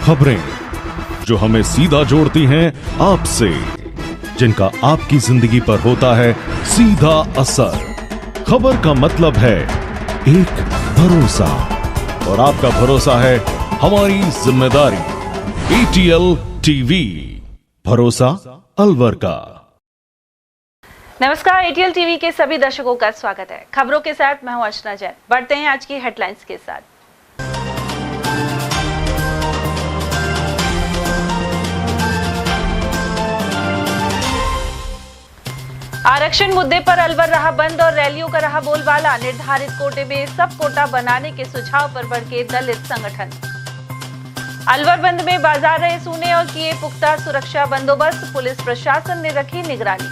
खबरें जो हमें सीधा जोड़ती हैं आपसे, जिनका आपकी जिंदगी पर होता है सीधा असर। खबर का मतलब है एक भरोसा, और आपका भरोसा है हमारी जिम्मेदारी। ATL टीवी, भरोसा अलवर का। नमस्कार, ATL टीवी के सभी दर्शकों का स्वागत है। खबरों के साथ मैं हूं अर्चना जैन। बढ़ते हैं आज की हेडलाइंस के साथ। आरक्षण मुद्दे पर अलवर रहा बंद और रैलियों का रहा बोलबाला। निर्धारित कोटे में सब कोटा बनाने के सुझाव पर भड़के दलित संगठन। अलवर बंद में बाजार रहे सूने और किए पुख्ता सुरक्षा बंदोबस्त। पुलिस प्रशासन ने रखी निगरानी।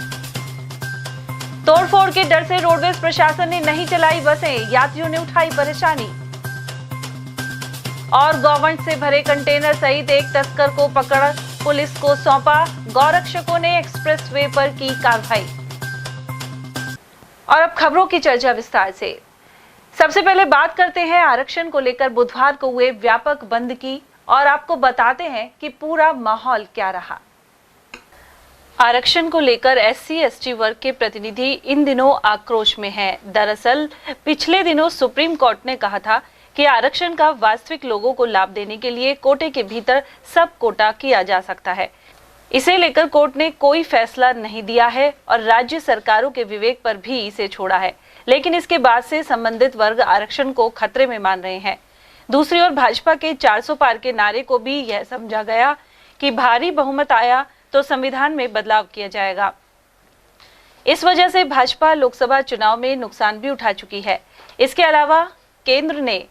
तोड़फोड़ के डर से रोडवेज प्रशासन ने नहीं चलाई बसें, यात्रियों ने उठाई परेशानी। और गौवंश से भरे कंटेनर सहित एक तस्कर को पकड़ पुलिस को सौंपा। गौरक्षकों ने एक्सप्रेस वे पर की कार्रवाई। और अब खबरों की चर्चा विस्तार से। सबसे पहले बात करते हैं आरक्षण को लेकर बुधवार को हुए व्यापक बंद की, और आपको बताते हैं कि पूरा माहौल क्या रहा। आरक्षण को लेकर SC/ST वर्ग के प्रतिनिधि इन दिनों आक्रोश में हैं। दरअसल पिछले दिनों सुप्रीम कोर्ट ने कहा था कि आरक्षण का वास्तविक लोगों को लाभ देने के लिए कोटे के भीतर सब कोटा किया जा सकता है। इसे लेकर कोर्ट ने कोई फैसला नहीं दिया है और राज्य सरकारों के विवेक पर भी इसे छोड़ा है, लेकिन इसके बाद से संबंधित वर्ग आरक्षण को खतरे में मान रहे हैं। दूसरी ओर भाजपा के 400 पार के नारे को भी यह समझा गया कि भारी बहुमत आया तो संविधान में बदलाव किया जाएगा। इस वजह से भाजपा लोकसभा चुनाव में नुकसान भी उठा चुकी है। इसके अलावा केंद्र ने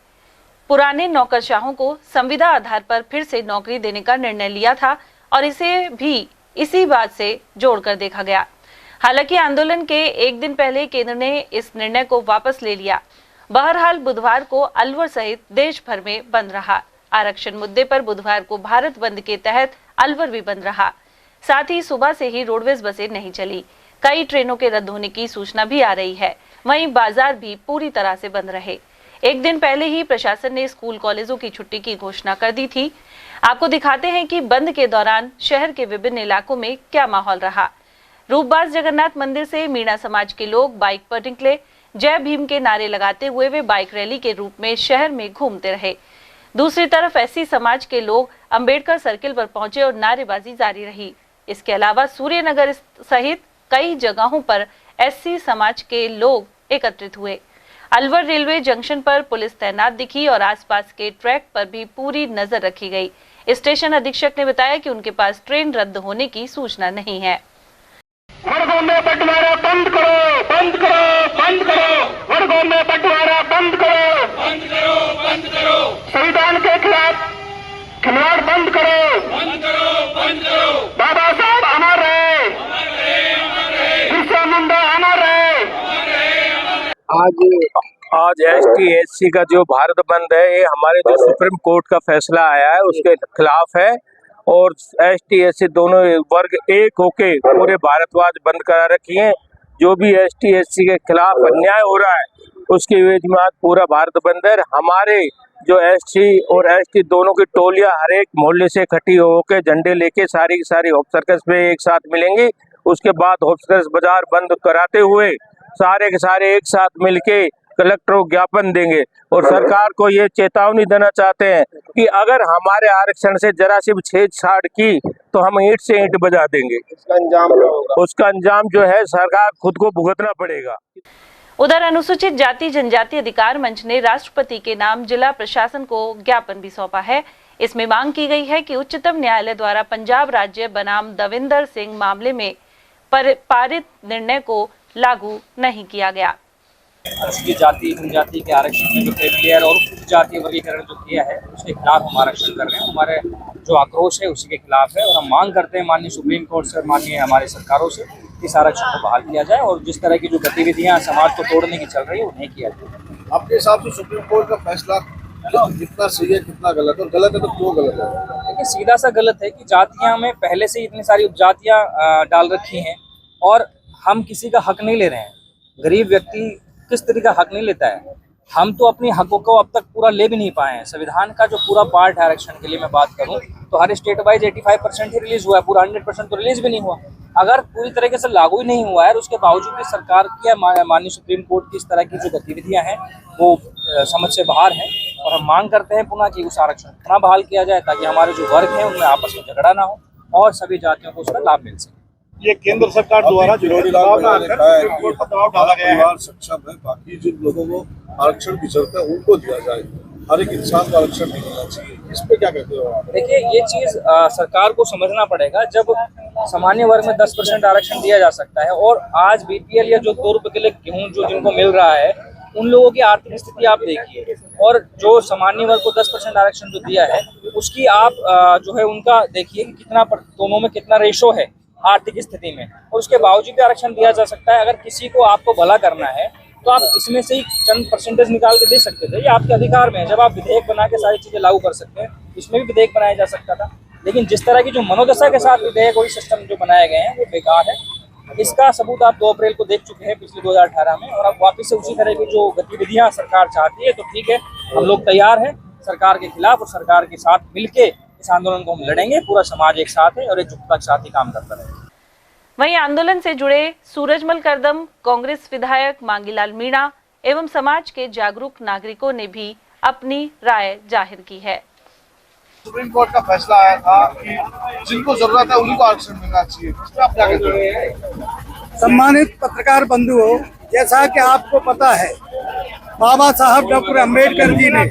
पुराने नौकरशाहों को संविदा आधार पर फिर से नौकरी देने का निर्णय लिया था और इसे भी इसी बात से जोड़कर देखा गया। हालांकि आंदोलन के एक दिन पहले केंद्र ने इस निर्णय को वापस ले लिया। बहरहाल बुधवार को अलवर सहित देश भर में बंद रहा। आरक्षण मुद्दे पर बुधवार को भारत बंद के तहत अलवर भी बंद रहा। साथ ही सुबह से ही रोडवेज बसें नहीं चली। कई ट्रेनों के रद्द होने की सूचना भी आ रही है। वहीं बाजार भी पूरी तरह से बंद रहे। एक दिन पहले ही प्रशासन ने स्कूल कॉलेजों की छुट्टी की घोषणा कर दी थी। आपको दिखाते हैं कि बंद के दौरान शहर के विभिन्न इलाकों में क्या माहौल रहा। रूपबाज जगन्नाथ मंदिर से मीणा समाज के लोग बाइक पर निकले। जय भीम के नारे लगाते हुए वे बाइक रैली के रूप में शहर में घूमते रहे। दूसरी तरफ SC समाज के लोग अंबेडकर सर्किल पर पहुंचे और नारेबाजी जारी रही। इसके अलावा सूर्यनगर सहित कई जगहों पर SC समाज के लोग एकत्रित हुए। अलवर रेलवे जंक्शन पर पुलिस तैनात दिखी और आसपास के ट्रैक पर भी पूरी नजर रखी गई। स्टेशन अधीक्षक ने बताया कि उनके पास ट्रेन रद्द होने की सूचना नहीं है। वर्गों में बंटवारा बंद करो, बंद करो, बंद करो। वर्गों में बंटवारा बंद करो, बंद करो, बंद करो। संविधान के खिलाफ खिलवाड़ बंद करो, बंद करो, बंद करो। बाबा साहब अमर रहे, बिरसा मुंडा अमर रहे। आज ST/SC का जो भारत बंद है, ये हमारे जो सुप्रीम कोर्ट का फैसला आया है उसके खिलाफ है। और ST/SC दोनों वर्ग एक होके पूरे भारतवाज बंद करा रखी है। जो भी ST/SC के खिलाफ अन्याय हो रहा है उसकी वजह में आज पूरा भारत बंद है। हमारे जो SC और ST दोनों की टोलियां हर एक मोहल्ले से इकट्ठी होकर झंडे लेके सारी की सारी होप सर्कस पे एक साथ मिलेंगी। उसके बाद होप सर्कस बाजार बंद कराते हुए सारे के सारे एक साथ मिलके कलेक्टर को ज्ञापन देंगे और सरकार को ये चेतावनी देना चाहते हैं कि अगर हमारे आरक्षण से जरा सी भी छेड़छाड़ की तो हम ईंट से ईंट बजा देंगे। उसका अंजाम जो है सरकार खुद को भुगतना पड़ेगा। उधर अनुसूचित जाति जनजाति अधिकार मंच ने राष्ट्रपति के नाम जिला प्रशासन को ज्ञापन भी सौंपा है। इसमें मांग की गई है कि उच्चतम न्यायालय द्वारा पंजाब राज्य बनाम दविंदर सिंह मामले में पारित निर्णय को लागू नहीं किया गया। अनुसूचित जाति जनजाति के आरक्षण में जो क्रिमिलेयर और जातीय वर्गीकरण जो किया है उसके खिलाफ हम आरक्षण कर रहे हैं। हमारे जो आक्रोश है उसी के खिलाफ है और हम मांग करते हैं माननीय सुप्रीम कोर्ट से, माननीय हमारे सरकारों से इस आरक्षण को बहाल किया जाए और जिस तरह की जो गतिविधियां समाज को तोड़ने की चल रही है उन्हें किया जाए। आपके हिसाब से सुप्रीम कोर्ट का फैसला कितना सही है कितना गलत है, और गलत है तो क्यों गलत है? देखिए, सीधा सा गलत है कि जातियां में पहले से इतनी सारी उपजातियां डाल रखी हैं और हम किसी का हक नहीं ले रहे हैं। गरीब व्यक्ति किस तरह का हक नहीं लेता है। हम तो अपनी हकों को अब तक पूरा ले भी नहीं पाए हैं। संविधान का जो पूरा पार्ट है आरक्षण के लिए मैं बात करूं तो हर स्टेट वाइज 85% ही रिलीज हुआ है, पूरा 100% तो रिलीज भी नहीं हुआ। अगर पूरी तरीके से लागू ही नहीं हुआ है और उसके बावजूद भी सरकार की माननीय सुप्रीम कोर्ट की इस तरह की जो गतिविधियां हैं वो समझ से बाहर हैं, और हम मांग करते हैं पुनः कि उस आरक्षण को पुनः बहाल किया जाए ताकि हमारे जो वर्ग हैं उनमें आपस में झगड़ा ना हो और सभी जातियों को उसका लाभ मिल सके। ये केंद्र सरकार द्वारा विरोधी दबाव डाला गया है, सक्षम है, बाकी जिन लोगों को आरक्षण की जरूरत है उनको दिया जाए, हर एक इंसान को आरक्षण नहीं मिलना चाहिए। इस पे क्या कहते हो आप? देखिए, ये चीज सरकार को समझना पड़ेगा। जब सामान्य वर्ग में 10% आरक्षण दिया जा सकता है और आज बीपीएल या जो 2 रुपए के लिए गेहूं जो जिनको मिल रहा है उन लोगों की आर्थिक स्थिति आप देखिए, और जो सामान्य वर्ग को 10% आरक्षण जो दिया है उसकी आप जो है उनका देखिए कि कितना दोनों में कितना रेशो है आर्थिक स्थिति में, और उसके बावजूद भी आरक्षण दिया जा सकता है। अगर किसी को आपको भला करना है तो आप इसमें से ही चंद परसेंटेज निकाल के दे सकते थे, ये आपके अधिकार में है। जब आप विधेयक बना के सारी चीजें लागू कर सकते हैं, इसमें भी विधेयक बनाया जा सकता था, लेकिन जिस तरह की जो मनोदशा के साथ विधेयक और सिस्टम जो बनाए गए हैं वो बेकार है। इसका सबूत आप 2 अप्रैल को देख चुके हैं पिछले 2018 में, और अब वापस से उसी तरह की जो गतिविधियां सरकार चाहती है तो ठीक है, हम लोग तैयार हैं सरकार के खिलाफ और सरकार के साथ मिलके इस आंदोलन को हम लड़ेंगे। पूरा समाज एक साथ है और एकजुटता के साथ ही काम करता रहेगा। वहीं आंदोलन से जुड़े सूरजमल करदम, कांग्रेस विधायक मांगीलाल मीणा एवं समाज के जागरूक नागरिकों ने भी अपनी राय जाहिर की है। सुप्रीम कोर्ट का फैसला आया था कि जिनको जरूरत है उन्हीं को आरक्षण मिलना चाहिए, इस पे आप क्या कहते हैं? सम्मानित पत्रकार बंधुओं, जैसा कि आपको पता है, बाबा साहब डॉक्टर अम्बेडकर जी ने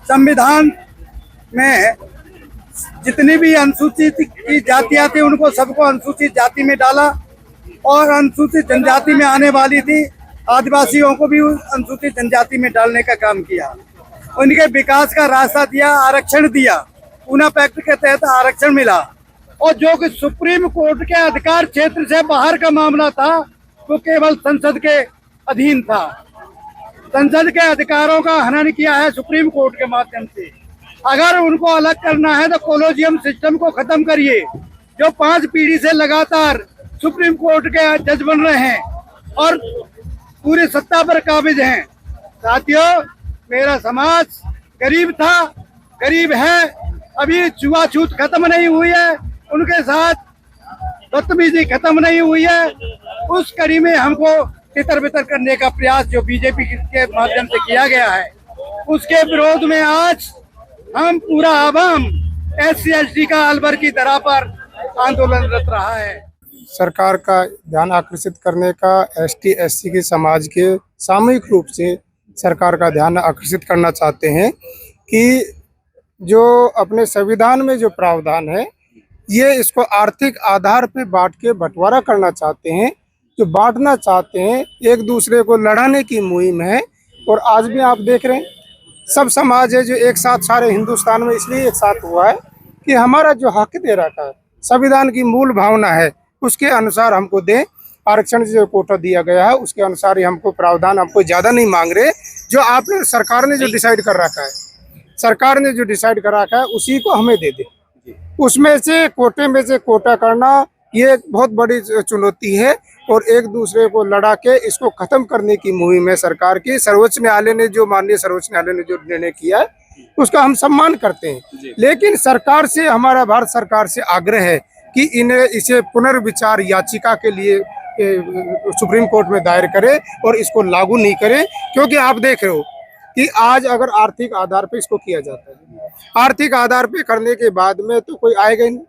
संविधान में जितनी भी अनुसूचित की जातियां थी उनको सबको अनुसूचित जाति में डाला, और अनुसूचित जनजाति में आने वाली थी आदिवासियों को भी अनुसूचित जनजाति में डालने का काम किया। उनके विकास का रास्ता दिया, आरक्षण दिया, पूना पैक्ट के तहत आरक्षण मिला। और जो कि सुप्रीम कोर्ट के अधिकार क्षेत्र से बाहर का मामला था वो केवल संसद के अधीन था। संसद के अधिकारों का हनन किया है सुप्रीम कोर्ट के माध्यम से। अगर उनको अलग करना है तो कोलोजियम सिस्टम को खत्म करिए, जो 5 पीढ़ी से लगातार सुप्रीम कोर्ट के जज बन रहे हैं और पूरी सत्ता पर काबिज हैं। साथियों, मेरा समाज गरीब था, गरीब है, अभी छुआछूत खत्म नहीं हुई है, उनके साथ बदतमीजी खत्म नहीं हुई है। उस कड़ी में हमको तितर बितर करने का प्रयास जो बीजेपी के माध्यम से किया गया है, उसके विरोध में आज हम पूरा आवाम SC/ST का अलवर की तरह पर आंदोलनरत रहा है। सरकार का ध्यान आकर्षित करने का, ST/SC के समाज के सामूहिक रूप से सरकार का ध्यान आकर्षित करना चाहते हैं कि जो अपने संविधान में जो प्रावधान है ये इसको आर्थिक आधार पे बांट के बंटवारा करना चाहते हैं, जो बांटना चाहते हैं, एक दूसरे को लड़ाने की मुहिम है। और आज भी आप देख रहे हैं सब समाज है जो एक साथ सारे हिंदुस्तान में इसलिए एक साथ हुआ है कि हमारा जो हक दे रखा है, संविधान की मूल भावना है, उसके अनुसार हमको दें। आरक्षण जो कोटा दिया गया है उसके अनुसार ही हमको प्रावधान, हमको ज़्यादा नहीं मांग रहे। जो आपने सरकार ने जो डिसाइड कर रखा है, सरकार ने जो डिसाइड कर रखा है उसी को हमें दे दे। उसमें से कोटे में से कोटा करना ये एक बहुत बड़ी चुनौती है और एक दूसरे को लड़ा के इसको खत्म करने की मुहिम है सरकार की। सर्वोच्च न्यायालय ने जो माननीय सर्वोच्च न्यायालय ने जो निर्णय किया है उसका हम सम्मान करते हैं, लेकिन सरकार से, हमारा भारत सरकार से आग्रह है कि इसे पुनर्विचार याचिका के लिए सुप्रीम कोर्ट में दायर करे और इसको लागू नहीं करे। क्योंकि आप देख रहे हो कि आज अगर आर्थिक आधार पे इसको किया जाता है, आर्थिक आधार पे करने के बाद में तो कोई आएगा ही नहीं।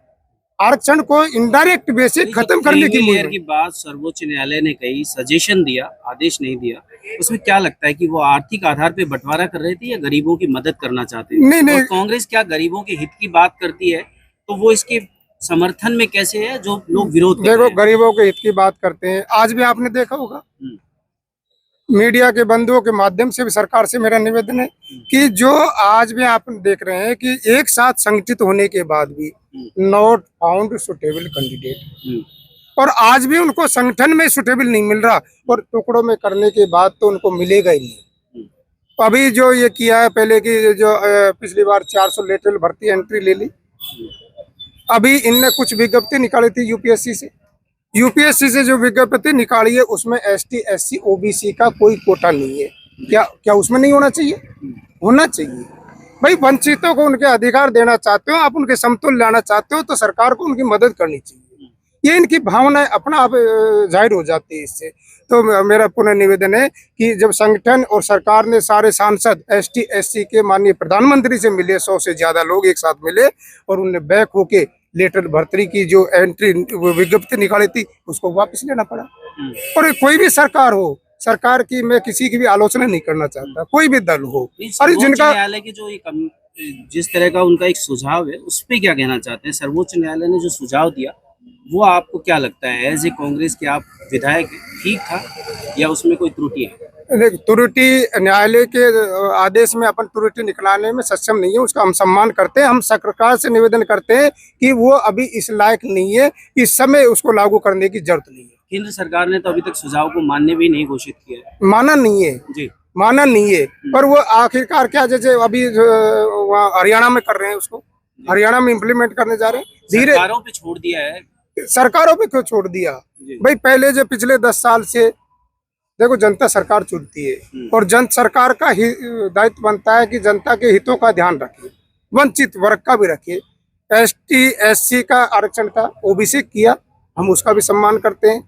आरक्षण को इनडायरेक्ट बेसिस खत्म करने की बात सर्वोच्च न्यायालय ने कही, सजेशन दिया, आदेश नहीं दिया। उसमें क्या लगता है कि वो आर्थिक आधार पे बंटवारा कर रहे थे या गरीबों की मदद करना चाहते थे? नहीं। कांग्रेस क्या गरीबों के हित की बात करती है तो वो इसके समर्थन में कैसे है जो लोग विरोध कर रहे हैं? गरीबों के हित की बात करते हैं। आज भी आपने देखा होगा मीडिया के बंधुओं के माध्यम से भी सरकार से मेरा निवेदन है कि जो आज भी आप देख रहे हैं कि एक साथ संगठित होने के बाद भी नॉट फाउंड सुटेबल कैंडिडेट, और आज भी उनको संगठन में सुटेबल नहीं मिल रहा और टुकड़ों में करने के बाद तो उनको मिलेगा ही नहीं। अभी जो ये किया है, पहले की जो पिछली बार 400 लेटरल भर्ती एंट्री ले ली, अभी इनने कुछ विज्ञप्ति निकाली थी यूपीएससी से जो विज्ञप्ति निकाली है उसमें ST/SC OBC का कोई कोटा नहीं है। क्या उसमें नहीं होना चाहिए? होना चाहिए भाई। वंचितों को उनके अधिकार देना चाहते हो आप, उनके समतुल्य लाना चाहते हो, तो सरकार को उनकी मदद करनी चाहिए। ये इनकी भावनाएं अपना आप जाहिर हो जाती है इससे। तो मेरा पुनः निवेदन है कि जब संगठन और सरकार ने सारे सांसद ST SC के माननीय प्रधानमंत्री से मिले, 100 से ज्यादा लोग एक साथ मिले और उनने बैक होके लेटर भर्ती की जो एंट्री विज्ञप्ति निकाली थी उसको वापस लेना पड़ा। और कोई भी सरकार हो, सरकार की मैं किसी की भी आलोचना नहीं करना चाहता, कोई भी दल हो। अरे जिनका न्यायालय के जो जिस तरह का उनका एक सुझाव है उस पर क्या कहना चाहते हैं? सर्वोच्च न्यायालय ने जो सुझाव दिया वो आपको क्या लगता है एज ए कांग्रेस के आप विधायक, ठीक था या उसमें कोई त्रुटि है? त्रुटि न्यायालय के आदेश में अपन त्रुटि निकलाने में सक्षम नहीं है, उसका हम सम्मान करते हैं। हम सरकार से निवेदन करते हैं कि वो अभी इस लायक नहीं है, इस समय उसको लागू करने की जरूरत नहीं है। केंद्र सरकार ने तो अभी तक सुझाव को मानने भी नहीं घोषित किया है। माना नहीं है जी, माना नहीं है, पर वो आखिरकार क्या, जैसे अभी वहाँ हरियाणा में कर रहे हैं, उसको हरियाणा में इम्प्लीमेंट करने जा रहे हैं। धीरे सरकारों पे छोड़ दिया है। सरकारों पे क्यों छोड़ दिया भाई? पहले जो पिछले 10 साल से देखो जनता सरकार चुनती है और जन सरकार का दायित्व बनता है कि जनता के हितों का ध्यान रखे, वंचित वर्ग का भी रखे। ST SC का आरक्षण था, OBC किया, हम उसका भी सम्मान करते हैं।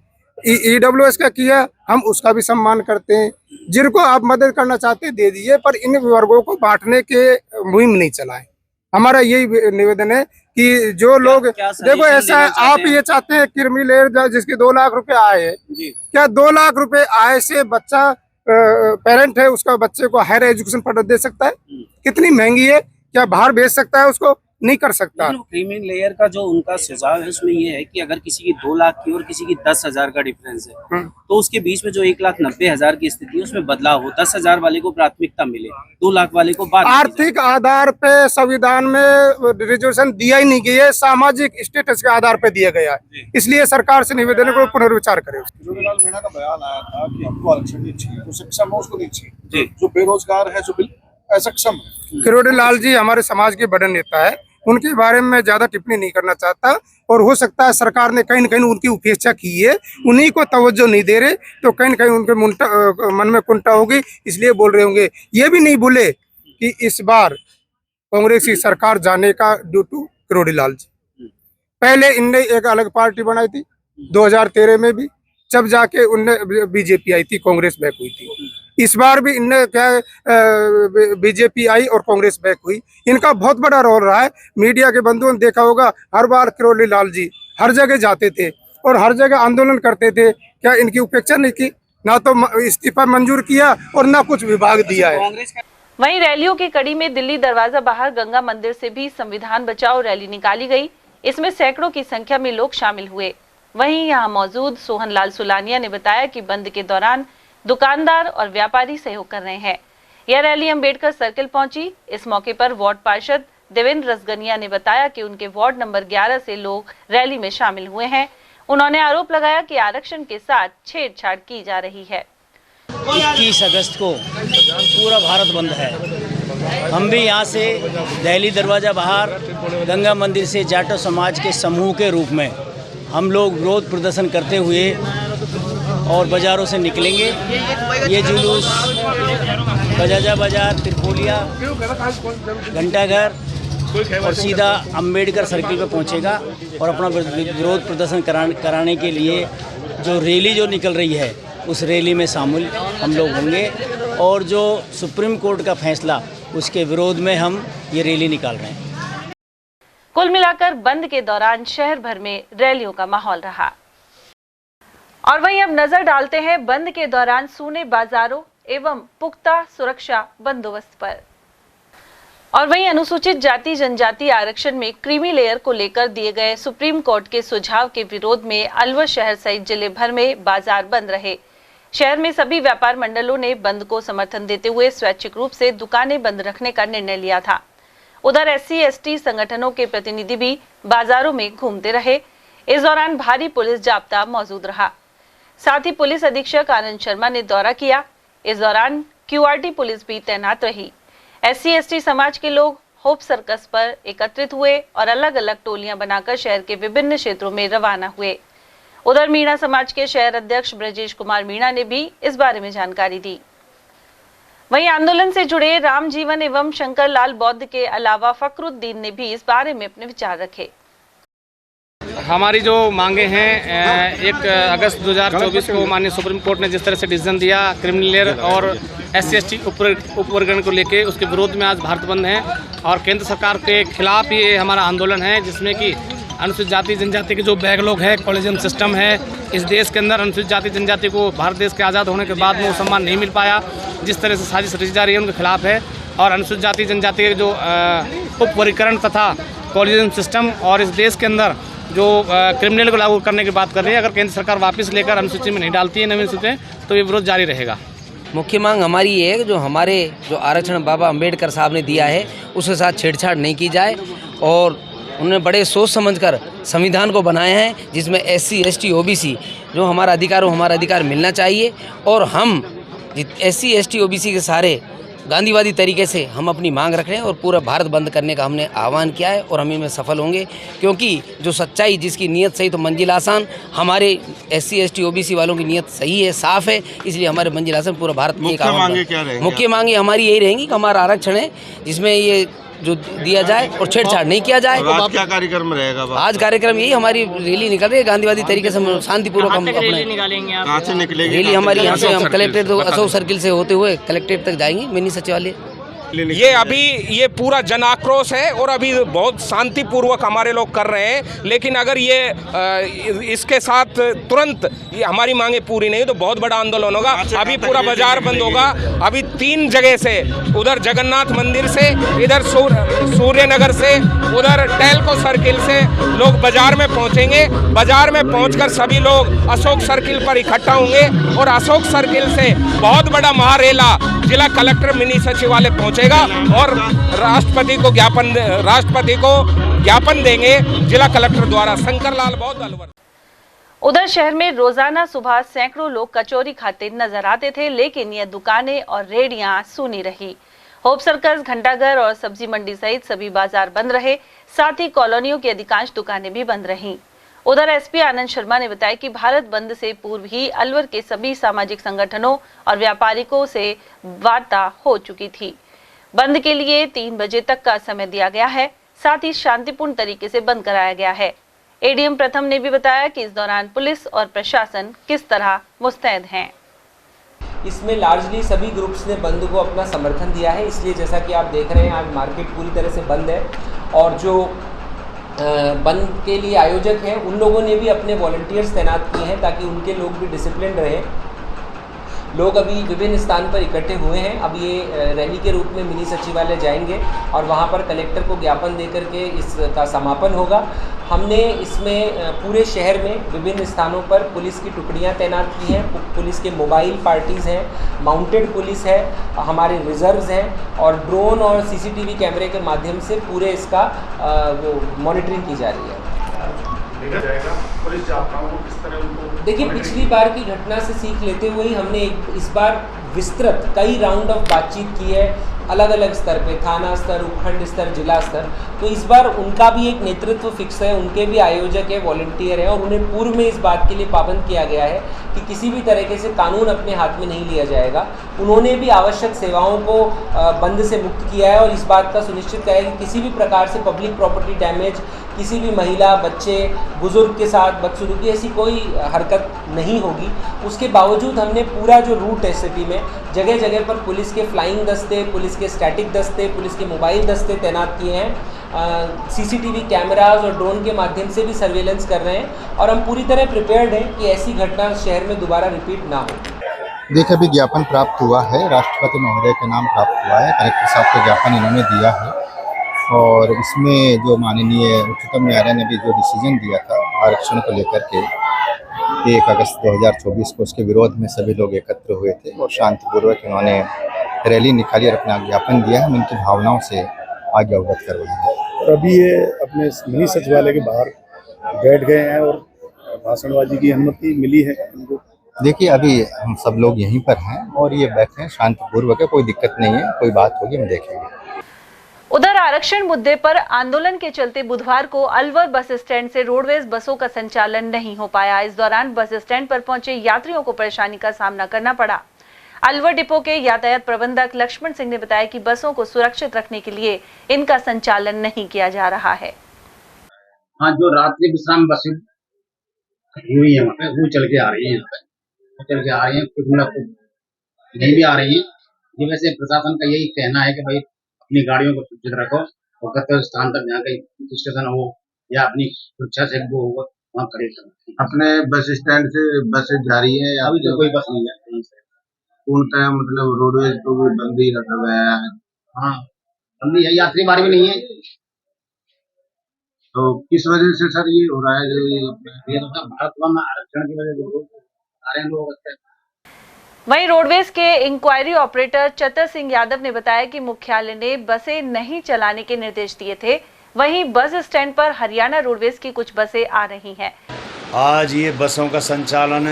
EWS का किया, हम उसका भी सम्मान करते हैं। जिनको आप मदद करना चाहते दे दीजिए, पर इन वर्गों को बांटने के मुहिम नहीं चलाएं। हमारा यही निवेदन है कि जो लोग देखो ऐसा आप ये चाहते हैं क्रीमी लेयर जिसके 2 लाख रुपए आए हैं, क्या 2 लाख रुपए आय से बच्चा पेरेंट है उसका बच्चे को हायर एजुकेशन पढ़ा दे सकता है? कितनी महंगी है, क्या बाहर भेज सकता है उसको? नहीं कर सकता। क्रीमी लेयर का जो उनका सुझाव है उसमें ये है कि अगर किसी की 2 लाख की और किसी की 10,000 का डिफरेंस है तो उसके बीच में जो 1,90,000 की स्थिति है उसमें बदलाव हो, 10,000 वाले को प्राथमिकता मिले, 2 लाख वाले को बाद। आर्थिक आधार पे संविधान में रिजर्वेशन दिया ही नहीं गया है, सामाजिक स्टेटस के आधार पे दिया गया है। इसलिए सरकार से निवेदन को पुनर्विचार करें। किरोड़ीलाल मीणा का बयान आया था कि हमको आरक्षण नहीं चाहिए, जो सक्षम है उसको नहीं चाहिए, जो बेरोजगार है, जो असक्षम है। किरोड़ीलाल जी हमारे समाज के बड़े नेता है, उनके बारे में मैं ज्यादा टिप्पणी नहीं करना चाहता। और हो सकता है सरकार ने कहीं न कहीं उनकी उपेक्षा की है, उन्हीं को तवज्जो नहीं दे रहे, तो कहीं न कहीं उनके मन में कुंठा होगी, इसलिए बोल रहे होंगे। ये भी नहीं भूले कि इस बार कांग्रेस की सरकार जाने का ड्यू टू किरोड़ीलाल जी। पहले इनने एक अलग पार्टी बनाई थी 2013 में भी, जब जाके उनने BJP आई थी, कांग्रेस बैक हुई थी। इस बार भी इनने क्या BJP आई और कांग्रेस बैक हुई। इनका बहुत बड़ा रोल रहा है। मीडिया के बंधुओं ने देखा होगा, हर बार किरोड़ीलाल जी हर जगह जाते थे और हर जगह आंदोलन करते थे। क्या इनकी उपेक्षा नहीं की? ना तो इस्तीफा मंजूर किया और ना कुछ विभाग दिया है। वहीं रैलियों की कड़ी में दिल्ली दरवाजा बाहर गंगा मंदिर से भी संविधान बचाओ रैली निकाली गई। इसमें सैकड़ों की संख्या में लोग शामिल हुए। वहीं यहां मौजूद सोहन लाल सुलानिया ने बताया कि बंद के दौरान दुकानदार और व्यापारी सहयोग कर रहे हैं। यह रैली अंबेडकर सर्किल पहुंची। इस मौके पर वार्ड पार्षद देवेंद्र रसगनिया ने बताया कि उनके वार्ड नंबर 11 से लोग रैली में शामिल हुए हैं। उन्होंने आरोप लगाया कि आरक्षण के साथ छेड़छाड़ की जा रही है। 21 अगस्त को पूरा भारत बंद है। हम भी यहाँ से दिल्ली दरवाजा बाहर गंगा मंदिर से जाटो समाज के समूह के रूप में हम लोग विरोध प्रदर्शन करते हुए और बाज़ारों से निकलेंगे। ये जुलूस बजाजा बाजार, त्रिपोलिया, घंटाघर और सीधा अंबेडकर सर्किल पे पहुंचेगा और अपना विरोध प्रदर्शन कराने के लिए जो रैली जो निकल रही है उस रैली में शामिल हम लोग होंगे और जो सुप्रीम कोर्ट का फैसला उसके विरोध में हम ये रैली निकाल रहे हैं। कुल मिलाकर बंद के दौरान शहर भर में रैलियों का माहौल रहा। और वहीं अब नजर डालते हैं बंद के दौरान सूने बाजारों एवं पुख्ता सुरक्षा बंदोबस्त पर। और वहीं अनुसूचित जाति जनजाति आरक्षण में क्रीमी लेयर को लेकर दिए गए सुप्रीम कोर्ट के सुझाव के विरोध में अलवर शहर सहित जिले भर में बाजार बंद रहे। शहर में सभी व्यापार मंडलों ने बंद को समर्थन देते हुए स्वैच्छिक रूप से दुकानें बंद रखने का निर्णय लिया था। उधर SC/ST संगठनों के प्रतिनिधि भी बाजारों में घूमते रहे। इस दौरान भारी पुलिस जाब्ता मौजूद रहा। साथ ही पुलिस अधीक्षक आनंद शर्मा ने दौरा किया। इस दौरान QRT पुलिस भी तैनात रही। SC/ST समाज के लोग होप सर्कस पर एकत्रित हुए और अलग अलग टोलियां बनाकर शहर के विभिन्न क्षेत्रों में रवाना हुए। उधर मीणा समाज के शहर अध्यक्ष ब्रजेश कुमार मीणा ने भी इस बारे में जानकारी दी। वहीं आंदोलन से जुड़े राम जीवन एवं शंकर लाल बौद्ध के अलावा फखरुद्दीन ने भी इस बारे में अपने विचार रखे। हमारी जो मांगे हैं 1 अगस्त 2024 को माननीय सुप्रीम कोर्ट ने जिस तरह से डिसीजन दिया क्रिमिनल और SC/ST उपवर्गीकरण को लेके, उसके विरोध में आज भारत बंद है और केंद्र सरकार के खिलाफ ये हमारा आंदोलन है, जिसमें कि अनुसूचित जाति जनजाति के जो बैकलॉग है, कॉलेजियम सिस्टम है इस देश के अंदर, अनुसूचित जाति जनजाति को भारत देश के आज़ाद होने के बाद में वो सम्मान नहीं मिल पाया, जिस तरह से साजिश रची जा रही है उनके खिलाफ है। और अनुसूचित जाति जनजाति के जो उपवर्गीकरण तथा कॉलेजियम सिस्टम और इस देश के अंदर जो क्रिमिनल को लागू करने की बात कर रही है, अगर केंद्र सरकार वापस लेकर अनुसूची में नहीं डालती है नवीन सूची, तो ये विरोध जारी रहेगा। मुख्य मांग हमारी ये है कि जो आरक्षण बाबा अंबेडकर साहब ने दिया है उसके साथ छेड़छाड़ नहीं की जाए, और उन्होंने बड़े सोच समझकर संविधान को बनाया है, जिसमें SC/ST OBC जो हमारा अधिकार हो, हमारा अधिकार मिलना चाहिए। और हम SC/ST OBC के सारे गांधीवादी तरीके से हम अपनी मांग रख रहे हैं और पूरा भारत बंद करने का हमने आह्वान किया है और हम इनमें सफल होंगे, क्योंकि जो सच्चाई, जिसकी नीयत सही तो मंजिल आसान। हमारे SC/ST OBC वालों की नीयत सही है, साफ है, इसलिए हमारे मंजिल आसान पूरा भारत में एक आह्वान। मुख्य मांगे हमारी यही रहेंगी कि हमारा आरक्षण है जिसमें ये जो दिया जाए और छेड़छाड़ नहीं किया जाए। आज क्या कार्यक्रम रहेगा? आज कार्यक्रम यही, हमारी रैली निकल रही है गांधीवादी तरीके से, शांतिपूर्वक हम अपने कहाँ से निकलेगी रैली हमारी यहाँ से, हम कलेक्ट्रेट अशोक सर्किल से होते हुए कलेक्ट्रेट तक जाएंगे, मिनी सचिवालय। ये अभी ये पूरा जन आक्रोश है और अभी बहुत शांतिपूर्वक हमारे लोग कर रहे हैं, लेकिन अगर ये इसके साथ तुरंत ये हमारी मांगे पूरी नहीं तो बहुत बड़ा आंदोलन होगा। अभी पूरा बाजार बंद होगा। अभी 3 जगह से, उधर जगन्नाथ मंदिर से, इधर सूर्य नगर से, उधर टेल्को सर्किल से लोग बाजार में पहुंचेंगे। बाजार में पहुंचकर सभी लोग अशोक सर्किल पर इकट्ठा होंगे और अशोक सर्किल से बहुत बड़ा महारेला जिला कलेक्टर मिनी सचिवालय पहुंचेगा और राष्ट्रपति को ज्ञापन देंगे जिला कलेक्टर द्वारा। शंकर लाल बौद्ध अलवर। उधर शहर में रोजाना सुबह सैकड़ों लोग कचौरी खाते नजर आते थे, लेकिन ये दुकानें और रेहड़ियां सूनी रही। होप सर्कस, घंटाघर और सब्जी मंडी सहित सभी बाजार बंद रहे, साथ ही कॉलोनियों की अधिकांश दुकानें भी बंद रहीं। उधर SP आनंद शर्मा ने बताया कि भारत बंद से पूर्व ही अलवर के सभी सामाजिक संगठनों और व्यापारिकों से वार्ता हो चुकी थी। बंद के लिए 3 बजे तक का समय दिया गया है, साथ ही शांतिपूर्ण तरीके से बंद कराया गया है। ADM प्रथम ने भी बताया कि इस दौरान पुलिस और प्रशासन किस तरह मुस्तैद हैं। इसमें लार्जली सभी ग्रुप्स ने बंद को अपना समर्थन दिया है, इसलिए जैसा कि आप देख रहे हैं आज मार्केट पूरी तरह से बंद है और जो बंद के लिए आयोजक हैं उन लोगों ने भी अपने वॉलंटियर्स तैनात किए हैं ताकि उनके लोग भी डिसिप्लिन रहे। लोग अभी विभिन्न स्थान पर इकट्ठे हुए हैं। अब ये रैली के रूप में मिनी सचिवालय जाएंगे और वहाँ पर कलेक्टर को ज्ञापन देकर के इसका समापन होगा। हमने इसमें पूरे शहर में विभिन्न स्थानों पर पुलिस की टुकड़ियां तैनात की हैं। पुलिस के मोबाइल पार्टीज़ हैं, माउंटेड पुलिस है, हमारे रिजर्व्स हैं और ड्रोन और CCTV कैमरे के माध्यम से पूरे इसका मॉनिटरिंग की जा रही है। देखिए, पिछली बार की घटना से सीख लेते हुए ही हमने इस बार विस्तृत कई राउंड ऑफ बातचीत की है, अलग अलग स्तर पे, थाना स्तर, उपखंड स्तर, जिला स्तर। तो इस बार उनका भी एक नेतृत्व फिक्स है, उनके भी आयोजक है, वॉलंटियर है और उन्हें पूर्व में इस बात के लिए पाबंद किया गया है कि किसी भी तरीके से कानून अपने हाथ में नहीं लिया जाएगा। उन्होंने भी आवश्यक सेवाओं को बंद से मुक्त किया है और इस बात का सुनिश्चित किया है कि किसी भी प्रकार से पब्लिक प्रॉपर्टी डैमेज, किसी भी महिला, बच्चे, बुजुर्ग के साथ बदसलूकी ऐसी कोई हरकत नहीं होगी। उसके बावजूद हमने पूरा जो रूट है सिटी में जगह जगह पर पुलिस के फ्लाइंग दस्ते, पुलिस के स्टैटिक दस्ते, पुलिस के मोबाइल दस्ते तैनात किए हैं। CCTV कैमराज और ड्रोन के माध्यम से भी सर्वेलेंस कर रहे हैं और हम पूरी तरह प्रिपेयर्ड हैं कि ऐसी घटना शहर में दोबारा रिपीट ना हो। देखिए, अभी ज्ञापन प्राप्त हुआ है, राष्ट्रपति महोदय के नाम प्राप्त हुआ है, कलेक्टर साहब को ज्ञापन इन्होंने दिया है और इसमें जो माननीय उच्चतम न्यायालय ने भी जो डिसीजन दिया था आरक्षण को लेकर के 1 अगस्त 2024 को, उसके विरोध में सभी लोग एकत्र हुए थे और शांतिपूर्वक इन्होंने रैली निकाली और अपना ज्ञापन दिया है। हम इनकी भावनाओं से आगे अवगत करवाएंगे। और अभी ये अपने मिनी सचिवालय के बाहर बैठ गए हैं और भाषणबाजी की अनुमति मिली है इनको। देखिए, अभी हम सब लोग यहीं पर हैं और ये बैठे हैं, शांतिपूर्वक है, कोई दिक्कत नहीं है, कोई बात होगी हम देखेंगे। उधर आरक्षण मुद्दे पर आंदोलन के चलते बुधवार को अलवर बस स्टैंड से रोडवेज बसों का संचालन नहीं हो पाया। इस दौरान बस स्टैंड पर पहुंचे यात्रियों को परेशानी का सामना करना पड़ा। अलवर डिपो के यातायात प्रबंधक लक्ष्मण सिंह ने बताया कि बसों को सुरक्षित रखने के लिए इनका संचालन नहीं किया जा रहा है। हाँ, जो रात्रि विश्राम बसें हुई है वहाँ पे वो चल के आ रही है, यहाँ पे चल के आ रही है, कुछ मतलब नहीं भी आ रही है। ये वैसे प्रशासन का यही कहना है कि भाई अपनी गाड़ियों को सुरक्षित रखो और गंतव्य स्थान तक जहाँ कहीं स्टेशन हो या अपनी सुरक्षा से वो होगा वहाँ खड़े करो। अपने बस स्टैंड से बसें जा रही है? अभी तो कोई बस नहीं है कहीं से। पूर्णतः मतलब रोडवेज तो भी बंद ही रखा गया है। हाँ, बंदी है, यात्री मार्ग भी नहीं है। तो किस वजह से सर ये हो रहा है? ये तो भारत में आरक्षण की वजह से आ रहे हैं लोग। वहीं रोडवेज के इंक्वायरी ऑपरेटर चतर सिंह यादव ने बताया कि मुख्यालय ने बसें नहीं चलाने के निर्देश दिए थे। वहीं बस स्टैंड पर हरियाणा रोडवेज की कुछ बसें आ रही हैं। आज ये बसों का संचालन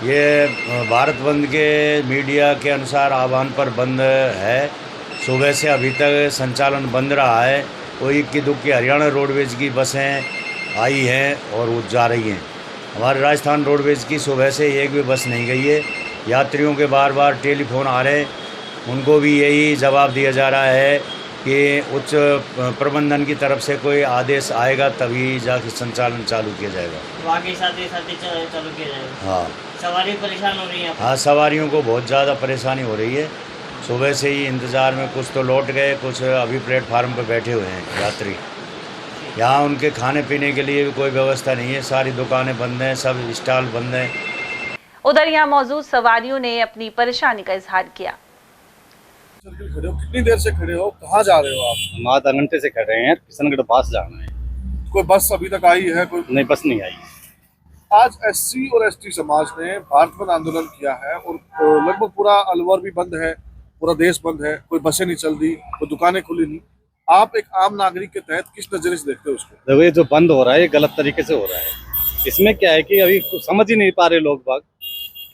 ये भारत बंद के मीडिया के अनुसार आह्वान पर बंद है। सुबह से अभी तक संचालन बंद रहा है। कोई इक्की दुक्की हरियाणा रोडवेज की बसें आई हैं और वो जा रही हैं। हमारे राजस्थान रोडवेज की सुबह से एक भी बस नहीं गई है। यात्रियों के बार बार टेलीफोन आ रहे हैं, उनको भी यही जवाब दिया जा रहा है कि उच्च प्रबंधन की तरफ से कोई आदेश आएगा तभी जाके संचालन चालू किया जाएगा। तो आगे साथ चालू किया जाएगा। हाँ, सवारी परेशान हो रही है। हाँ, सवारियों को बहुत ज़्यादा परेशानी हो रही है। सुबह से ही इंतज़ार में, कुछ तो लौट गए, कुछ अभी प्लेटफार्म पर बैठे हुए हैं यात्री। यहाँ उनके खाने पीने के लिए भी कोई व्यवस्था नहीं है। सारी दुकानें बंद हैं, सब स्टॉल बंद हैं। उधर यहाँ मौजूद सवारियों ने अपनी परेशानी का इजहार किया। कितनी देर से खड़े हो, कहाँ जा रहे हो आप? हम आधा घंटे से खड़े हैं, किशनगढ़ पास जाना है। कोई बस अभी तक आई है? कोई नहीं, बस नहीं आई। आज एससी और एसटी समाज ने भारत बंद आंदोलन किया है और लगभग पूरा अलवर भी बंद है, पूरा देश बंद है। कोई बसें नहीं चल रही, कोई दुकानें खुली नहीं। आप एक आम नागरिक के तहत किस नजरिए से देखते हो उसको? देखो, ये जो बंद हो रहा है ये गलत तरीके से हो रहा है। इसमें क्या है कि अभी समझ ही नहीं पा रहे लोग बाग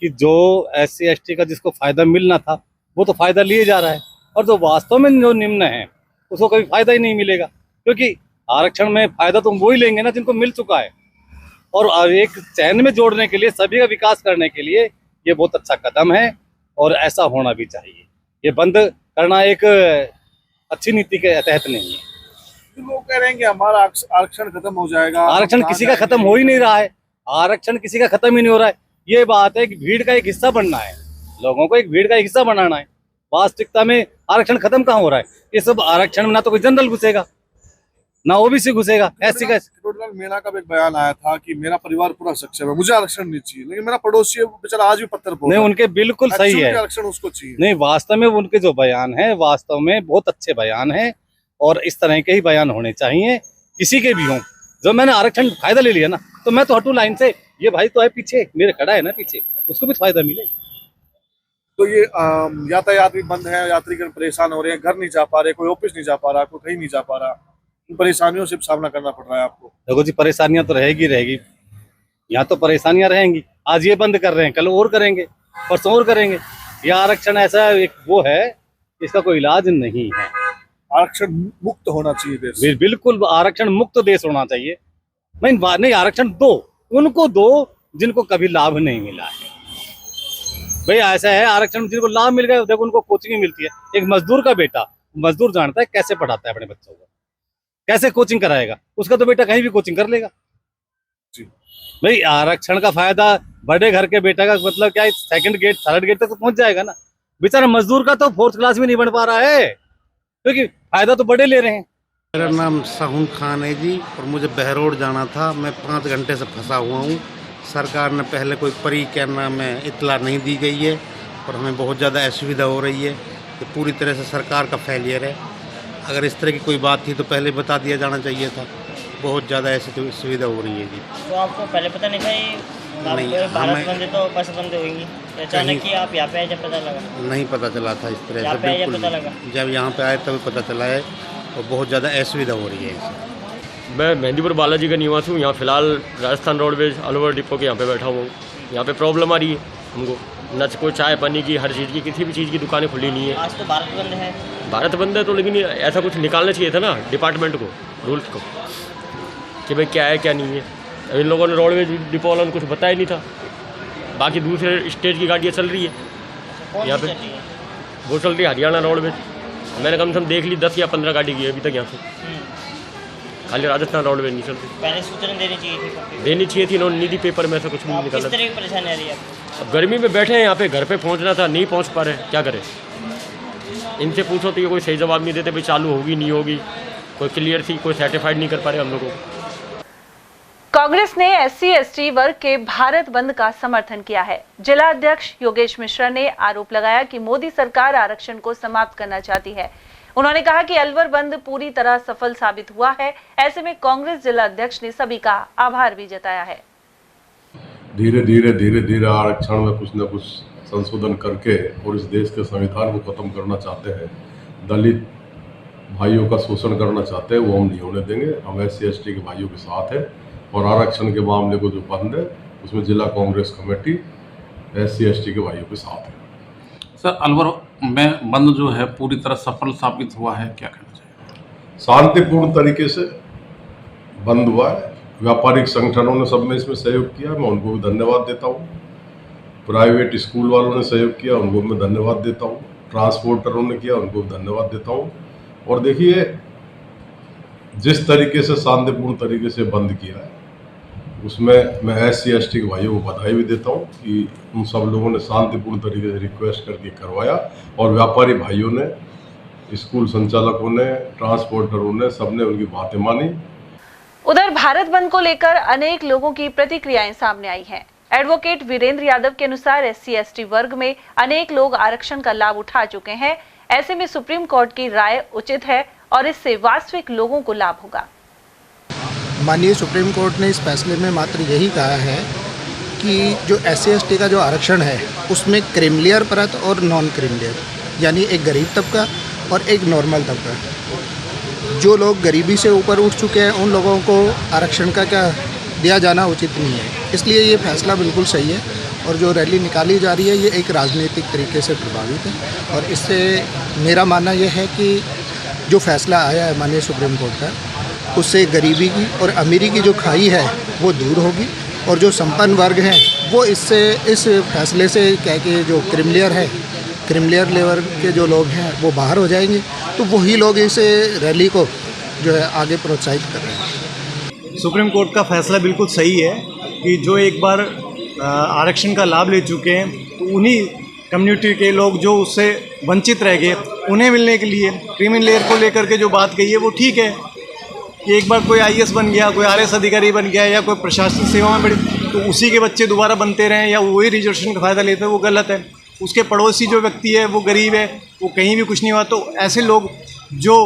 कि जो एससी एसटी का जिसको फायदा मिलना था वो तो फायदा लिए जा रहा है, और जो वास्तव में जो निम्न है उसको कभी फायदा ही नहीं मिलेगा। क्योंकि आरक्षण में फायदा तो वो ही लेंगे ना जिनको मिल चुका है। और एक चैन में जोड़ने के लिए, सभी का विकास करने के लिए ये बहुत अच्छा कदम है और ऐसा होना भी चाहिए। ये बंद करना एक अच्छी नीति के तहत नहीं है। लोग कह रहे हैं कि हमारा आरक्षण खत्म हो जाएगा। आरक्षण किसी का खत्म हो ही नहीं रहा है। आरक्षण किसी का खत्म ही नहीं हो रहा है। ये बात है कि भीड़ का एक हिस्सा बनना है, लोगों को एक भीड़ का एक हिस्सा बनाना है। वास्तविकता में आरक्षण खत्म कहाँ हो रहा है? ये सब आरक्षण में ना तो कोई जनरल घुसेगा, ना ओबीसी घुसेगा। ऐसी का मीणा का भी एक बयान आया था कि मेरा परिवार पूरा सक्षम है, मुझे आरक्षण नहीं चाहिए, लेकिन मेरा पड़ोसी बेचारा आज भी पत्थर फोड़ नहीं, उनके बिल्कुल सही है। आरक्षण उसको चाहिए। नहीं, वास्तव में उनके जो बयान है वास्तव में बहुत अच्छे बयान है और इस तरह के ही बयान होने चाहिए, किसी के भी हों। जब मैंने आरक्षण फायदा ले लिया ना तो मैं तो हटू लाइन से। ये भाई तो है पीछे, मेरे खड़ा है ना पीछे, उसको भी फायदा मिले। तो ये यातायात भी बंद है, यात्रीगण परेशान हो रहे हैं, घर नहीं जा पा रहे, कोई ऑफिस नहीं जा पा रहा, कोई कहीं नहीं जा पा रहा। इन परेशानियों से सामना करना पड़ रहा है आपको। देखो जी, परेशानियां तो रहेगी। यहाँ तो परेशानियां रहेंगी। आज ये बंद कर रहे हैं, कल और करेंगे, परसों और करेंगे। यह आरक्षण ऐसा एक वो है, इसका कोई इलाज नहीं है। आरक्षण मुक्त होना चाहिए देश। बिल्कुल आरक्षण मुक्त देश होना चाहिए। नहीं, आरक्षण दो, उनको दो जिनको कभी लाभ नहीं मिला है। भाई ऐसा है, आरक्षण जिनको लाभ मिल गया, देखो उनको कोचिंग मिलती है। एक मजदूर का बेटा, मजदूर जानता है कैसे पढ़ाता है अपने बच्चों को, कैसे कोचिंग कराएगा। उसका तो बेटा कहीं भी कोचिंग कर लेगा जी। भाई आरक्षण का फायदा बड़े घर के बेटा का मतलब क्या है? सेकंड गेट, थर्ड गेट तक तो पहुंच जाएगा ना। बेचारा मजदूर का तो 4th क्लास भी नहीं बन पा रहा है, क्योंकि फायदा तो बड़े ले रहे हैं। मेरा नाम साहुन खान है जी, और मुझे बहरोड जाना था। मैं 5 घंटे से फंसा हुआ हूँ। सरकार ने पहले कोई परिक्रमा में इतला नहीं दी गई है और हमें बहुत ज़्यादा असुविधा हो रही है। ये पूरी तरह से सरकार का फेलियर है। अगर इस तरह की कोई बात थी तो पहले बता दिया जाना चाहिए था। बहुत ज़्यादा ऐसी तो सुविधा हो रही है जी। तो आपको पहले पता नहीं था ये भारत बंद है तो बस बंद होगी? अचानक ही आप यहाँ पे आए जब पता लगा? नहीं पता चला था इस तरह से, बिल्कुल जब यहाँ पे आए तभी पता चला है और बहुत ज़्यादा असुविधा हो रही है इससे। मैं मेहंदीपुर बालाजी का निवासी हूँ। यहाँ फिलहाल राजस्थान रोडवेज अलवर डिपो के यहाँ पे बैठा हुआ हूँ। यहाँ पे प्रॉब्लम आ रही है हमको, न कोई चाय पानी की, हर चीज़ की, किसी भी चीज़ की दुकाानें खुली नहीं है। आज तो भारत बंद है। भारत बंद है तो लेकिन ऐसा कुछ निकालना चाहिए था ना डिपार्टमेंट को, रूल्स को, कि भाई क्या है क्या नहीं है। इन लोगों ने रोडवेज डिपो वालों ने कुछ बताया नहीं था। बाकी दूसरे स्टेट की गाड़ियाँ चल रही है, यहाँ पे वो चलती है हरियाणा रोडवेज। मैंने कम से कम देख ली 10 या 15 गाड़ी की है अभी तक यहाँ से। खाली राजस्थान रोडवेज नहीं चलती। पहले सूचना देनी चाहिए थी। देनी चाहिए थी, इन्होंने नहीं दी। पेपर में से कुछ भी नहीं निकाला। किस तरह की परेशानी आ रही है? अब गर्मी में बैठे हैं यहाँ पे, घर पे पहुँचना था, नहीं पहुँच पा रहे, क्या करें। इनसे पूछो तो ये कोई सही जवाब नहीं देते, भाई चालू होगी नहीं होगी, कोई क्लियर थी, कोई सर्टिफाइड नहीं कर पा रहे हम लोगों को। कांग्रेस ने SC/ST वर्ग के भारत बंद का समर्थन किया है। जिला अध्यक्ष योगेश मिश्रा ने आरोप लगाया कि मोदी सरकार आरक्षण को समाप्त करना चाहती है। उन्होंने कहा कि अलवर बंद पूरी तरह सफल साबित हुआ है। ऐसे में कांग्रेस जिला अध्यक्ष ने सभी का आभार भी जताया है। धीरे धीरे आरक्षण में कुछ न कुछ संशोधन करके और इस देश के संविधान को खत्म करना चाहते हैं, दलित भाइयों का शोषण करना चाहते हैं, वो हम नहीं होने देंगे। हम SC/ST के भाइयों के साथ हैं और आरक्षण के मामले को जो बंद है उसमें जिला कांग्रेस कमेटी SC/ST के भाइयों के साथ है। सर, अलवर में बंद जो है पूरी तरह सफल साबित हुआ है, क्या कहना चाहिए? शांतिपूर्ण तरीके से बंद हुआ है। व्यापारिक संगठनों ने सब में इसमें सहयोग किया, मैं उनको भी धन्यवाद देता हूँ। प्राइवेट स्कूल वालों ने सहयोग किया, उनको मैं धन्यवाद देता हूँ। ट्रांसपोर्टरों ने किया, उनको भी धन्यवाद देता हूँ। और देखिए, जिस तरीके से शांतिपूर्ण तरीके से बंद किया है उसमें मैं SC/ST के भाइयों को बधाई भी देता हूँ कि उन सब लोगों ने शांतिपूर्ण तरीके से रिक्वेस्ट करके करवाया और व्यापारी भाइयों ने, स्कूल संचालकों ने, ट्रांसपोर्टरों ने, सबने उनकी बातें मानी। उधर भारत बंद को लेकर अनेक लोगों की प्रतिक्रियाएं सामने आई हैं। एडवोकेट वीरेंद्र यादव के अनुसार SC/ST वर्ग में अनेक लोग आरक्षण का लाभ उठा चुके हैं। ऐसे में सुप्रीम कोर्ट की राय उचित है और इससे वास्तविक लोगों को लाभ होगा। माननीय सुप्रीम कोर्ट ने इस फैसले में मात्र यही कहा है कि जो SC/ST का जो आरक्षण है उसमें क्रीमिलियर परत और नॉन क्रीमिलियर, यानी एक गरीब तबका और एक नॉर्मल तबका, जो लोग गरीबी से ऊपर उठ चुके हैं उन लोगों को आरक्षण का क्या दिया जाना उचित नहीं है। इसलिए ये फैसला बिल्कुल सही है और जो रैली निकाली जा रही है ये एक राजनीतिक तरीके से प्रभावित है। और इससे मेरा मानना यह है कि जो फैसला आया है माननीय सुप्रीम कोर्ट का, उससे गरीबी की और अमीरी की जो खाई है वो दूर होगी और जो संपन्न वर्ग हैं वो इस फैसले से क्या कि जो क्रीमिलियर लेवल के जो लोग हैं वो बाहर हो जाएंगे। तो वही लोग इस रैली को जो है आगे प्रोत्साहित कर रहे हैं। सुप्रीम कोर्ट का फैसला बिल्कुल सही है कि जो एक बार आरक्षण का लाभ ले चुके हैं तो उन्हीं कम्युनिटी के लोग जो उससे वंचित रह गए उन्हें मिलने के लिए क्रीमिलियर को लेकर के जो बात कही है वो ठीक है कि एक बार कोई IAS बन गया, कोई RS अधिकारी बन गया या कोई प्रशासनिक सेवा में बढ़ी तो उसी के बच्चे दोबारा बनते रहें या वही रिजर्वेशन का फ़ायदा लेते हैं, वो गलत है। उसके पड़ोसी जो व्यक्ति है वो गरीब है, वो कहीं भी कुछ नहीं हुआ, तो ऐसे लोग जो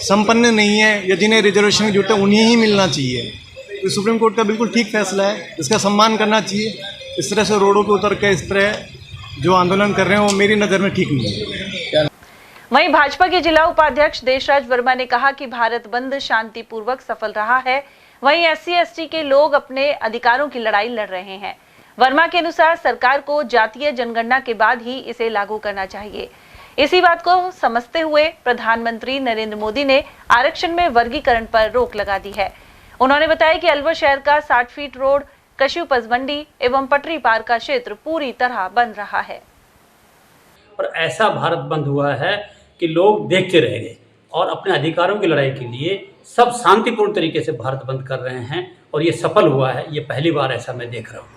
संपन्न नहीं है या जिन्हें रिजर्वेशन की जरूरत है उन्हें ही मिलना चाहिए। तो सुप्रीम कोर्ट का बिल्कुल ठीक फैसला है, इसका सम्मान करना चाहिए। इस तरह से रोडों पर उतर कर इस तरह जो आंदोलन कर रहे हैं वो मेरी नज़र में ठीक नहीं है। वहीं भाजपा के जिला उपाध्यक्ष देशराज वर्मा ने कहा कि भारत बंद शांतिपूर्वक सफल रहा है। वहीं SC/ST के लोग अपने अधिकारों की लड़ाई लड़ रहे हैं। वर्मा के अनुसार सरकार को जातीय जनगणना के बाद ही इसे लागू करना चाहिए। इसी बात को समझते हुए प्रधानमंत्री नरेंद्र मोदी ने आरक्षण में वर्गीकरण पर रोक लगा दी है। उन्होंने बताया कि अलवर शहर का 60 फीट रोड, कशु पसमंडी एवं पटरी पार का क्षेत्र पूरी तरह बंद रहा है। और ऐसा भारत बंद हुआ है कि लोग देखते रह गए और अपने अधिकारों की लड़ाई के लिए सब शांतिपूर्ण तरीके से भारत बंद कर रहे हैं और ये सफल हुआ है। ये पहली बार ऐसा मैं देख रहा हूँ।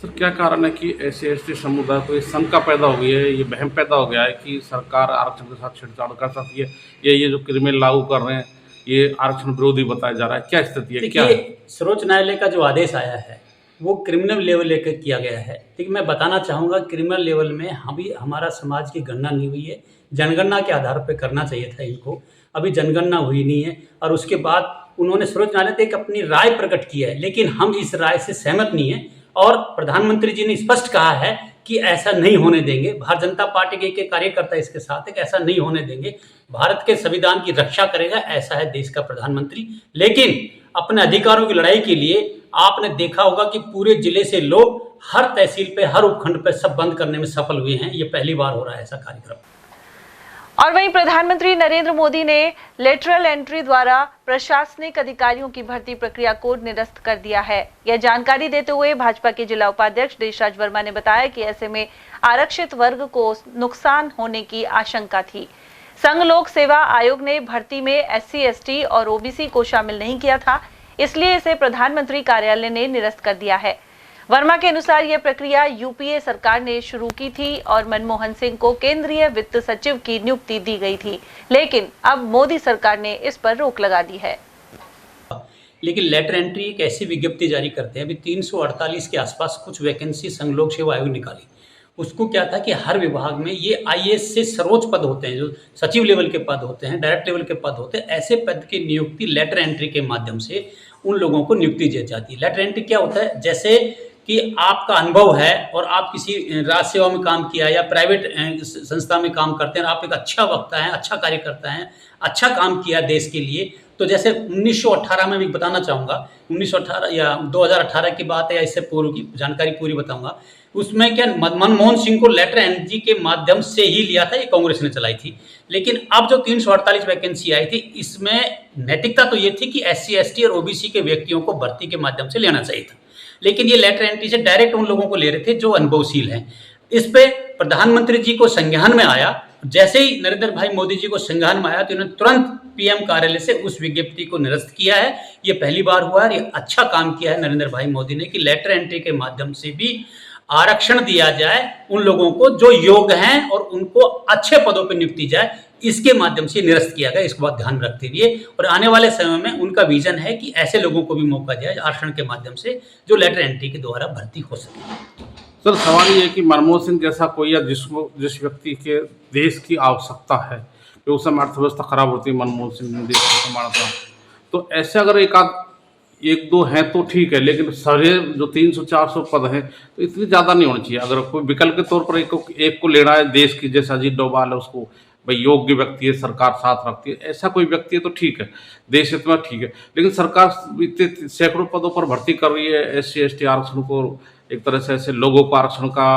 सर, क्या कारण है कि SC/ST समुदाय को ये शंका पैदा हो गई है, ये वहम पैदा हो गया है कि सरकार आरक्षण के साथ छेड़छाड़ कर सकती है या ये जो क्रिमिनल लागू कर रहे हैं ये आरक्षण विरोधी बताया जा रहा है? क्या स्थिति है? क्या सर्वोच्च न्यायालय का जो आदेश आया है वो क्रिमिनल लेवल लेकर किया गया है। लेकिन मैं बताना चाहूँगा क्रिमिनल लेवल में अभी हमारा समाज की गणना नहीं हुई है। जनगणना के आधार पर करना चाहिए था इनको, अभी जनगणना हुई नहीं है। और उसके बाद उन्होंने सर्वोच्च न्यायालय तक अपनी राय प्रकट की है, लेकिन हम इस राय से सहमत नहीं हैं और प्रधानमंत्री जी ने स्पष्ट कहा है कि ऐसा नहीं होने देंगे। भारतीय जनता पार्टी के कार्यकर्ता इसके साथ है कि ऐसा नहीं होने देंगे। भारत के संविधान की रक्षा करेगा, ऐसा है देश का प्रधानमंत्री। लेकिन अपने अधिकारों की लड़ाई के लिए आपने देखा होगा कि पूरे जिले से लोग हर तहसील पे, हर उपखंड पे सब बंद करने में सफल हुए हैं। ये पहली बार हो रहा है ऐसा कार्यक्रम। और वहीं प्रधानमंत्री नरेंद्र मोदी ने लेटरल एंट्री द्वारा प्रशासनिक अधिकारियों की भर्ती प्रक्रिया को निरस्त कर दिया है। यह जानकारी देते हुए भाजपा के जिला उपाध्यक्ष देशराज वर्मा ने बताया कि ऐसे में आरक्षित वर्ग को नुकसान होने की आशंका थी। संघ लोक सेवा आयोग ने भर्ती में SC, ST और OBC को शामिल नहीं किया था, इसलिए इसे प्रधानमंत्री कार्यालय ने निरस्त कर दिया है। वर्मा के अनुसार यह प्रक्रिया UPA सरकार ने शुरू की थी और मनमोहन सिंह को केंद्रीय वित्त सचिव की नियुक्ति दी गई थी, लेकिन अब मोदी सरकार ने इस पर रोक लगा दी है। लेकिन लेटर एंट्री एक ऐसी विज्ञप्ति जारी करते हैं, अभी 348 के आसपास कुछ वैकेंसी संघ लोक सेवा आयोग निकाली। उसको क्या था कि हर विभाग में ये IAS से सर्वोच्च पद होते हैं, जो सचिव लेवल के पद होते हैं, डायरेक्ट लेवल के पद होते हैं, ऐसे पद की नियुक्ति लेटर एंट्री के माध्यम से उन लोगों को नियुक्ति दी जाती है। लेटर एंट्री क्या होता है, जैसे कि आपका अनुभव है और आप किसी राज्य सेवा में काम किया या प्राइवेट संस्था में काम करते हैं, आप एक अच्छा वक्ता है, अच्छा कार्यकर्ता है, अच्छा काम किया देश के लिए। तो जैसे 1918 में मैं बताना चाहूँगा, 1918 या 2018 की बात है या इससे पूर्व की जानकारी पूरी बताऊँगा। उसमें क्या मनमोहन सिंह को लेटर एंट्री के माध्यम से ही लिया था, ये कांग्रेस ने चलाई थी। लेकिन अब जो 348 वैकेंसी आई थी, इसमें नैतिकता तो ये थी कि SC, ST और OBC के व्यक्तियों को भर्ती के माध्यम से लेना चाहिए था, लेकिन ये लेटर एंट्री से डायरेक्ट उन लोगों को ले रहे थे जो अनुभवशील हैं। इस पे प्रधानमंत्री जी को संज्ञान में आया। जैसे ही नरेंद्र भाई मोदी जी को संज्ञान में आया तो इन्होंने तुरंत PM कार्यालय से उस विज्ञप्ति को निरस्त किया है। ये पहली बार हुआ है, ये अच्छा काम किया है नरेंद्र भाई मोदी ने कि लेटर एंट्री के माध्यम से भी आरक्षण दिया जाए उन लोगों को जो योग्य हैं और उनको अच्छे पदों पर नियुक्ति जाए, इसके माध्यम से निरस्त किया गया। इसको बात ध्यान रखते हुए और आने वाले समय में उनका विजन है कि ऐसे लोगों को भी मौका दिया जाए आरक्षण के माध्यम से जो लेटर एंट्री के द्वारा भर्ती हो सके। सर, सवाल ये है कि मनमोहन सिंह जैसा कोई या जिस व्यक्ति के देश की आवश्यकता है, कि उस समय अर्थव्यवस्था खराब होती है, मनमोहन सिंह ने देश को संभाला था, तो ऐसे अगर एक दो हैं तो ठीक है, लेकिन सारे जो 300-400 पद हैं तो इतनी ज़्यादा नहीं होनी चाहिए। अगर कोई विकल्प के तौर पर एक को लेना है देश की, जैसे अजीत डोभाल है, उसको भाई योग्य व्यक्ति है, सरकार साथ रखती है, ऐसा कोई व्यक्ति है तो ठीक है, देश हित में ठीक है। लेकिन सरकार इतने सैकड़ों पदों पर भर्ती कर रही है, SC, ST आरक्षण को एक तरह से ऐसे लोगों को आरक्षण का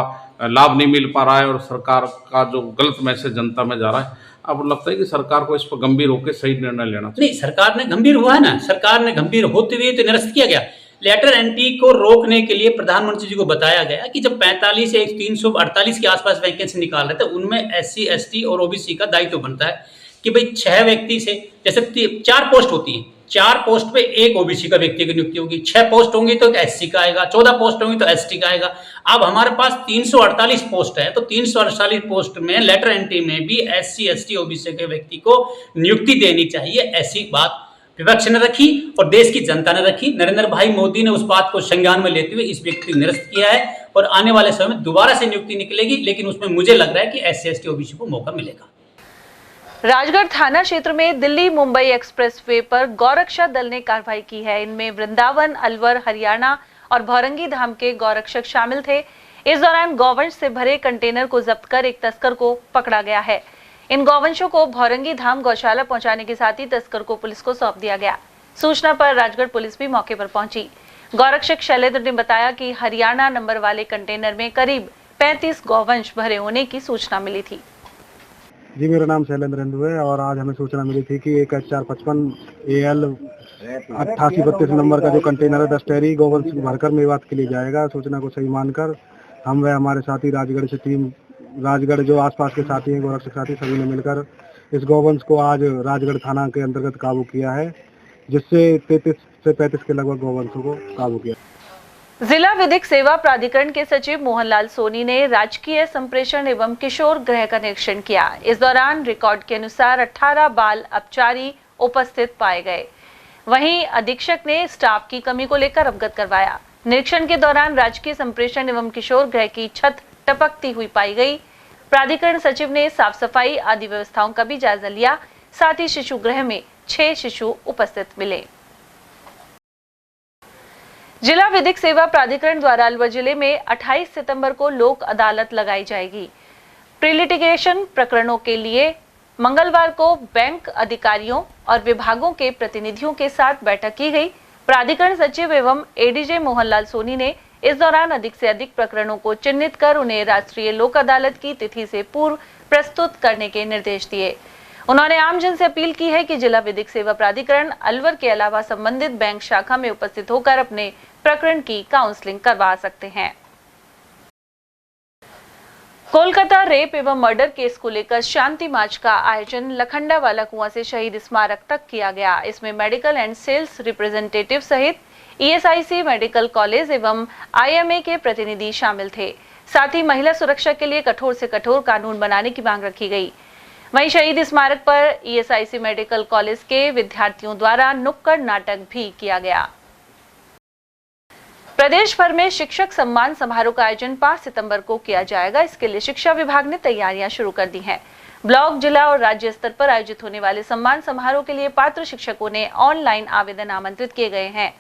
लाभ नहीं मिल पा रहा है और सरकार का जो गलत मैसेज जनता में जा रहा है। अब लगता है कि सरकार को इस पर गंभीर होकर सही निर्णय लेना चाहिए। नहीं, सरकार ने गंभीर हुआ है ना, सरकार ने गंभीर होते हुए तो निरस्त किया गया। लेटर एंट्री को रोकने के लिए प्रधानमंत्री जी को बताया गया कि जब 45 या 348 के आसपास वैकेंसी निकाल रहे थे, उनमें SC, ST और OBC का दायित्व बनता है कि भाई 6 व्यक्ति से, जैसे 4 पोस्ट होती है, 4 पोस्ट पे एक OBC का व्यक्ति की नियुक्ति होगी, 6 पोस्ट होंगी तो SC का आएगा, 14 पोस्ट होंगी तो ST का आएगा। अब हमारे पास 348 पोस्ट है, तो 348 पोस्ट में लेटर एंट्री में भी SC, ST, OBC के व्यक्ति को नियुक्ति देनी चाहिए, ऐसी बात विपक्ष ने रखी और देश की जनता ने रखी। नरेंद्र भाई मोदी ने उस बात को संज्ञान में लेते हुए इस व्यक्ति को निरस्त किया है और आने वाले समय में दोबारा से नियुक्ति निकलेगी, लेकिन उसमें मुझे लग रहा है कि SC, ST, OBC को मौका मिलेगा। राजगढ़ थाना क्षेत्र में दिल्ली मुंबई एक्सप्रेसवे पर गौरक्षा दल ने कार्रवाई की है। इनमें वृंदावन, अलवर, हरियाणा और भौरंगी धाम के गौरक्षक शामिल थे। इस दौरान गौवंश से भरे कंटेनर को जब्त कर एक तस्कर को पकड़ा गया है। इन गौवंशों को भौरंगी धाम गौशाला पहुंचाने के साथ ही तस्कर को पुलिस को सौंप दिया गया। सूचना पर राजगढ़ पुलिस भी मौके पर पहुंची। गौरक्षक शैलेंद्र ने बताया कि हरियाणा नंबर वाले कंटेनर में करीब 35 गौवंश भरे होने की सूचना मिली थी। जी, मेरा नाम शैलेंद्र हिंदू है और आज हमें सूचना मिली थी कि एक HR55 AL 8832 नंबर का जो कंटेनर है 10 टैरी गौवंश भरकर मेवात के लिए जाएगा। सूचना को सही मानकर हम व हमारे साथी राजगढ़ से टीम, राजगढ़ जो आसपास के साथी हैं, गौरक्षक साथी, सभी ने मिलकर इस गौवंश को आज राजगढ़ थाना के अंतर्गत काबू किया है, जिससे 33 से 35 के लगभग गौवंशों को काबू किया। जिला विधिक सेवा प्राधिकरण के सचिव मोहनलाल सोनी ने राजकीय संप्रेषण एवं किशोर गृह का निरीक्षण किया। इस दौरान रिकॉर्ड के अनुसार 18 बाल अपचारी उपस्थित पाए गए। वहीं अधीक्षक ने स्टाफ की कमी को लेकर अवगत करवाया। निरीक्षण के दौरान राजकीय संप्रेषण एवं किशोर गृह की छत टपकती हुई पाई गई। प्राधिकरण सचिव ने साफ सफाई आदि व्यवस्थाओं का भी जायजा लिया। साथ ही शिशु गृह में 6 शिशु उपस्थित मिले। जिला विधिक सेवा प्राधिकरण द्वारा अलवर जिले में 28 सितंबर को लोक अदालत लगाई जाएगी। प्रीलिटिगेशन प्रकरणों के लिए मंगलवार को बैंक अधिकारियों और विभागों के प्रतिनिधियों के साथ बैठक की गई। प्राधिकरण सचिव एवं ADJ मोहनलाल सोनी ने इस दौरान अधिक से अधिक प्रकरणों को चिन्हित कर उन्हें राष्ट्रीय लोक अदालत की तिथि से पूर्व प्रस्तुत करने के निर्देश दिए। उन्होंने आमजन से अपील की है कि जिला विधिक सेवा प्राधिकरण अलवर के अलावा संबंधित बैंक शाखा में उपस्थित होकर अपने प्रकरण की काउंसलिंग करवा सकते हैं। कोलकाता रेप एवं मर्डर केस को लेकर शांति मार्च का आयोजन लखंडावाला कुआं से शहीद स्मारक तक किया गया। इसमें मेडिकल एंड सेल्स रिप्रेजेंटेटिव सहित ESIC मेडिकल कॉलेज एवं IMA के प्रतिनिधि शामिल थे। साथ ही महिला सुरक्षा के लिए कठोर से कठोर कानून बनाने की मांग रखी गई। वहीं शहीद स्मारक पर ESIC मेडिकल कॉलेज के विद्यार्थियों द्वारा नुक्कड़ नाटक भी किया गया। प्रदेश भर में शिक्षक सम्मान समारोह का आयोजन 5 सितंबर को किया जाएगा। इसके लिए शिक्षा विभाग ने तैयारियां शुरू कर दी हैं। ब्लॉक, जिला और राज्य स्तर पर आयोजित होने वाले सम्मान समारोह के लिए पात्र शिक्षकों ने ऑनलाइन आवेदन आमंत्रित किए गए हैं।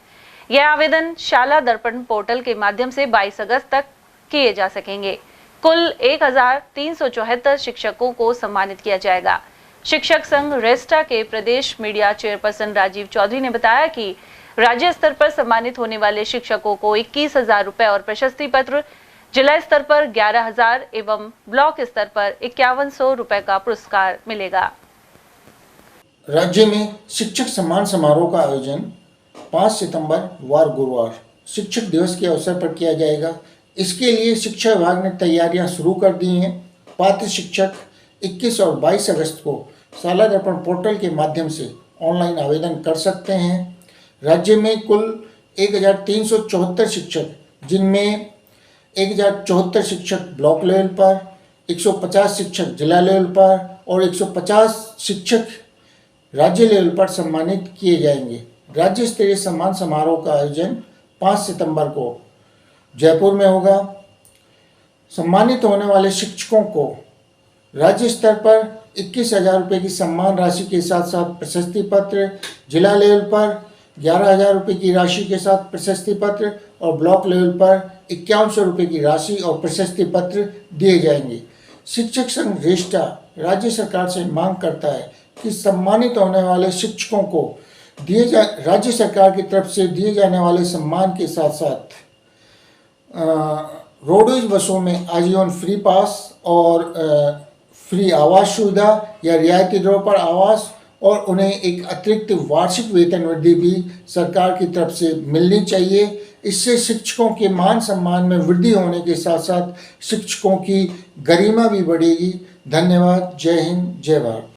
यह आवेदन शाला दर्पण पोर्टल के माध्यम से 22 अगस्त तक किए जा सकेंगे। कुल 1374 शिक्षकों को सम्मानित किया जाएगा। शिक्षक संघ रेस्टा के प्रदेश मीडिया चेयरपर्सन राजीव चौधरी ने बताया कि राज्य स्तर पर सम्मानित होने वाले शिक्षकों को 21,000 रुपए और प्रशस्ति पत्र, जिला स्तर पर 11,000 एवं ब्लॉक स्तर पर 5100 रुपए का पुरस्कार मिलेगा। राज्य में शिक्षक सम्मान समारोह का आयोजन 5 सितंबर वार गुरुवार शिक्षक दिवस के अवसर पर किया जाएगा। इसके लिए शिक्षा विभाग ने तैयारियां शुरू कर दी हैं। पात्र शिक्षक 21 और 22 अगस्त को शाला दर्पण पोर्टल के माध्यम से ऑनलाइन आवेदन कर सकते हैं। राज्य में कुल 1374 शिक्षक, जिनमें 1074 शिक्षक ब्लॉक लेवल पर, 150 शिक्षक जिला लेवल पर और 150 शिक्षक राज्य लेवल पर सम्मानित किए जाएंगे। राज्य स्तरीय सम्मान समारोह का आयोजन 5 सितंबर को जयपुर में होगा। सम्मानित होने वाले शिक्षकों को राज्य स्तर पर 21,000 रुपये की सम्मान राशि के साथ साथ प्रशस्ति पत्र, जिला लेवल पर 11,000 रुपये की राशि के साथ प्रशस्ति पत्र और ब्लॉक लेवल पर 5100 रुपये की राशि और प्रशस्ति पत्र दिए जाएंगे। शिक्षक संघ रेस्टा राज्य सरकार से मांग करता है कि सम्मानित होने वाले शिक्षकों को राज्य सरकार की तरफ से दिए जाने वाले सम्मान के साथ साथ रोडवेज बसों में आजीवन फ्री पास और फ्री आवास सुविधा या रियायती दरों पर आवास और उन्हें एक अतिरिक्त वार्षिक वेतन वृद्धि भी सरकार की तरफ से मिलनी चाहिए। इससे शिक्षकों के मान सम्मान में वृद्धि होने के साथ साथ शिक्षकों की गरिमा भी बढ़ेगी। धन्यवाद। जय हिंद, जय भारत।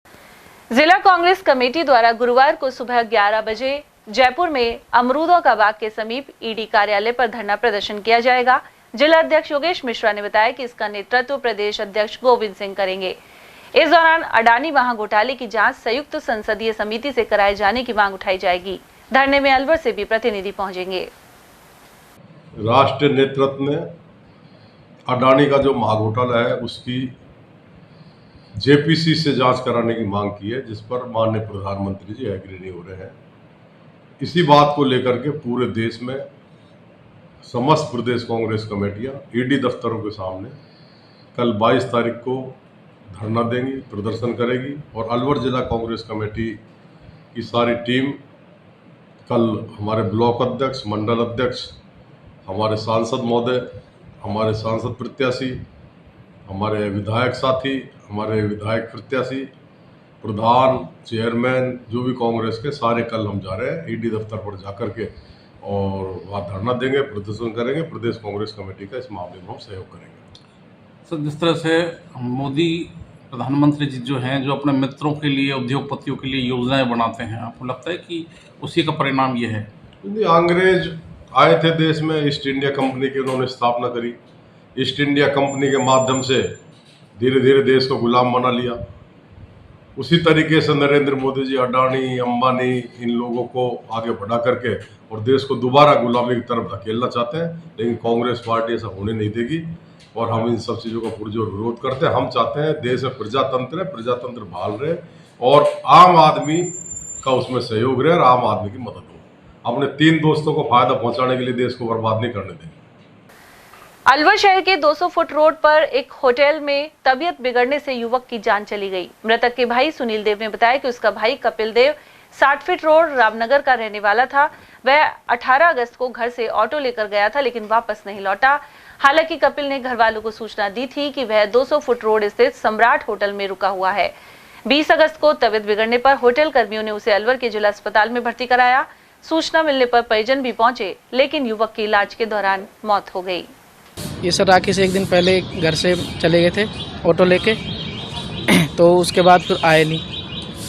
जिला कांग्रेस कमेटी द्वारा गुरुवार को सुबह 11 बजे जयपुर में अमरूदों का बाग के समीप ईडी कार्यालय पर धरना प्रदर्शन किया जाएगा। जिला अध्यक्ष योगेश मिश्रा ने बताया कि इसका नेतृत्व प्रदेश अध्यक्ष गोविंद सिंह करेंगे। इस दौरान अडानी वहां घोटाले की जांच संयुक्त संसदीय समिति से कराए जाने की मांग उठाई जाएगी। धरने में अलवर से भी प्रतिनिधि पहुंचेंगे। राष्ट्रीय नेतृत्व ने अडानी का जो महाघोटाला है उसकी JPC से जांच कराने की मांग की है, जिस पर माननीय प्रधानमंत्री जी एग्री नहीं हो रहे हैं। इसी बात को लेकर के पूरे देश में समस्त प्रदेश कांग्रेस कमेटियां ईडी दफ्तरों के सामने कल 22 तारीख को धरना देंगी, प्रदर्शन करेगी और अलवर जिला कांग्रेस कमेटी की सारी टीम कल हमारे ब्लॉक अध्यक्ष, मंडल अध्यक्ष, हमारे सांसद महोदय, हमारे सांसद प्रत्याशी, हमारे विधायक साथी, हमारे विधायक प्रत्याशी, प्रधान, चेयरमैन, जो भी कांग्रेस के सारे कल हम जा रहे हैं ईडी दफ्तर पर जाकर के और वहाँ धरना देंगे, प्रदर्शन करेंगे। प्रदेश कांग्रेस कमेटी का इस मामले में हम सहयोग करेंगे। सर, जिस तरह से मोदी प्रधानमंत्री जी जो हैं, जो अपने मित्रों के लिए, उद्योगपतियों के लिए योजनाएं बनाते हैं, आपको लगता है कि उसी का परिणाम ये है? अंग्रेज आए थे देश में, ईस्ट इंडिया कंपनी की उन्होंने स्थापना करी। ईस्ट इंडिया कंपनी के माध्यम से धीरे धीरे देश को गुलाम बना लिया। उसी तरीके से नरेंद्र मोदी जी अडानी, अंबानी, इन लोगों को आगे बढ़ा करके और देश को दोबारा गुलामी की तरफ धकेलना चाहते हैं, लेकिन कांग्रेस पार्टी ऐसा होने नहीं देगी और हम इन सब चीज़ों का पुरजोर विरोध करते हैं। हम चाहते हैं देश में प्रजातंत्र है, प्रजातंत्र बहाल रहे और आम आदमी का उसमें सहयोग रहे और आम आदमी की मदद हो। अपने 3 दोस्तों को फायदा पहुंचाने के लिए देश को बर्बाद नहीं करने देंगे। अलवर शहर के 200 फुट रोड पर एक होटल में तबीयत बिगड़ने से युवक की जान चली गई। मृतक के भाई सुनील देव ने बताया कि उसका भाई कपिल देव 60 फीट रोड रामनगर का रहने वाला था। वह 18 अगस्त को घर से ऑटो लेकर गया था, लेकिन वापस नहीं लौटा। हालांकि कपिल ने घर वालों को सूचना दी थी कि वह 200 फुट रोड स्थित सम्राट होटल में रुका हुआ है। 20 अगस्त को तबीयत बिगड़ने पर होटल कर्मियों ने उसे अलवर के जिला अस्पताल में भर्ती कराया। सूचना मिलने पर परिजन भी पहुंचे, लेकिन युवक की इलाज के दौरान मौत हो गई। ये सर राकेश एक दिन पहले घर से चले गए थे ऑटो लेके, तो उसके बाद फिर आए नहीं।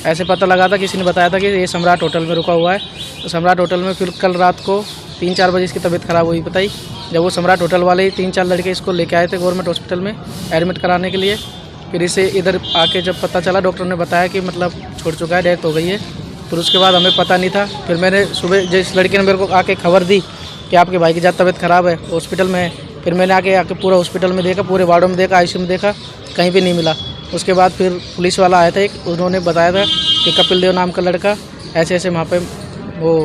ऐसे पता लगा था, किसी ने बताया था कि ये सम्राट होटल में रुका हुआ है। तो सम्राट होटल में फिर कल रात को 3-4 बजे इसकी तबीयत ख़राब हुई बताई। जब वो सम्राट होटल वाले ही 3-4 लड़के इसको लेके आए थे गवर्नमेंट हॉस्पिटल में एडमिट कराने के लिए। फिर इसे इधर आके जब पता चला, डॉक्टर ने बताया कि मतलब छोड़ चुका है, डेथ हो गई है। फिर उसके बाद हमें पता नहीं था। फिर मैंने सुबह जिस लड़के ने मेरे को आके खबर दी कि आपके भाई की ज़्यादा तबीयत ख़राब है, हॉस्पिटल में है, फिर मैंने आके पूरा हॉस्पिटल में देखा, पूरे वार्डों में देखा, आईसीयू में देखा, कहीं भी नहीं मिला। उसके बाद फिर पुलिस वाला आया था एक, उन्होंने बताया था कि कपिल देव नाम का लड़का ऐसे वहाँ पे वो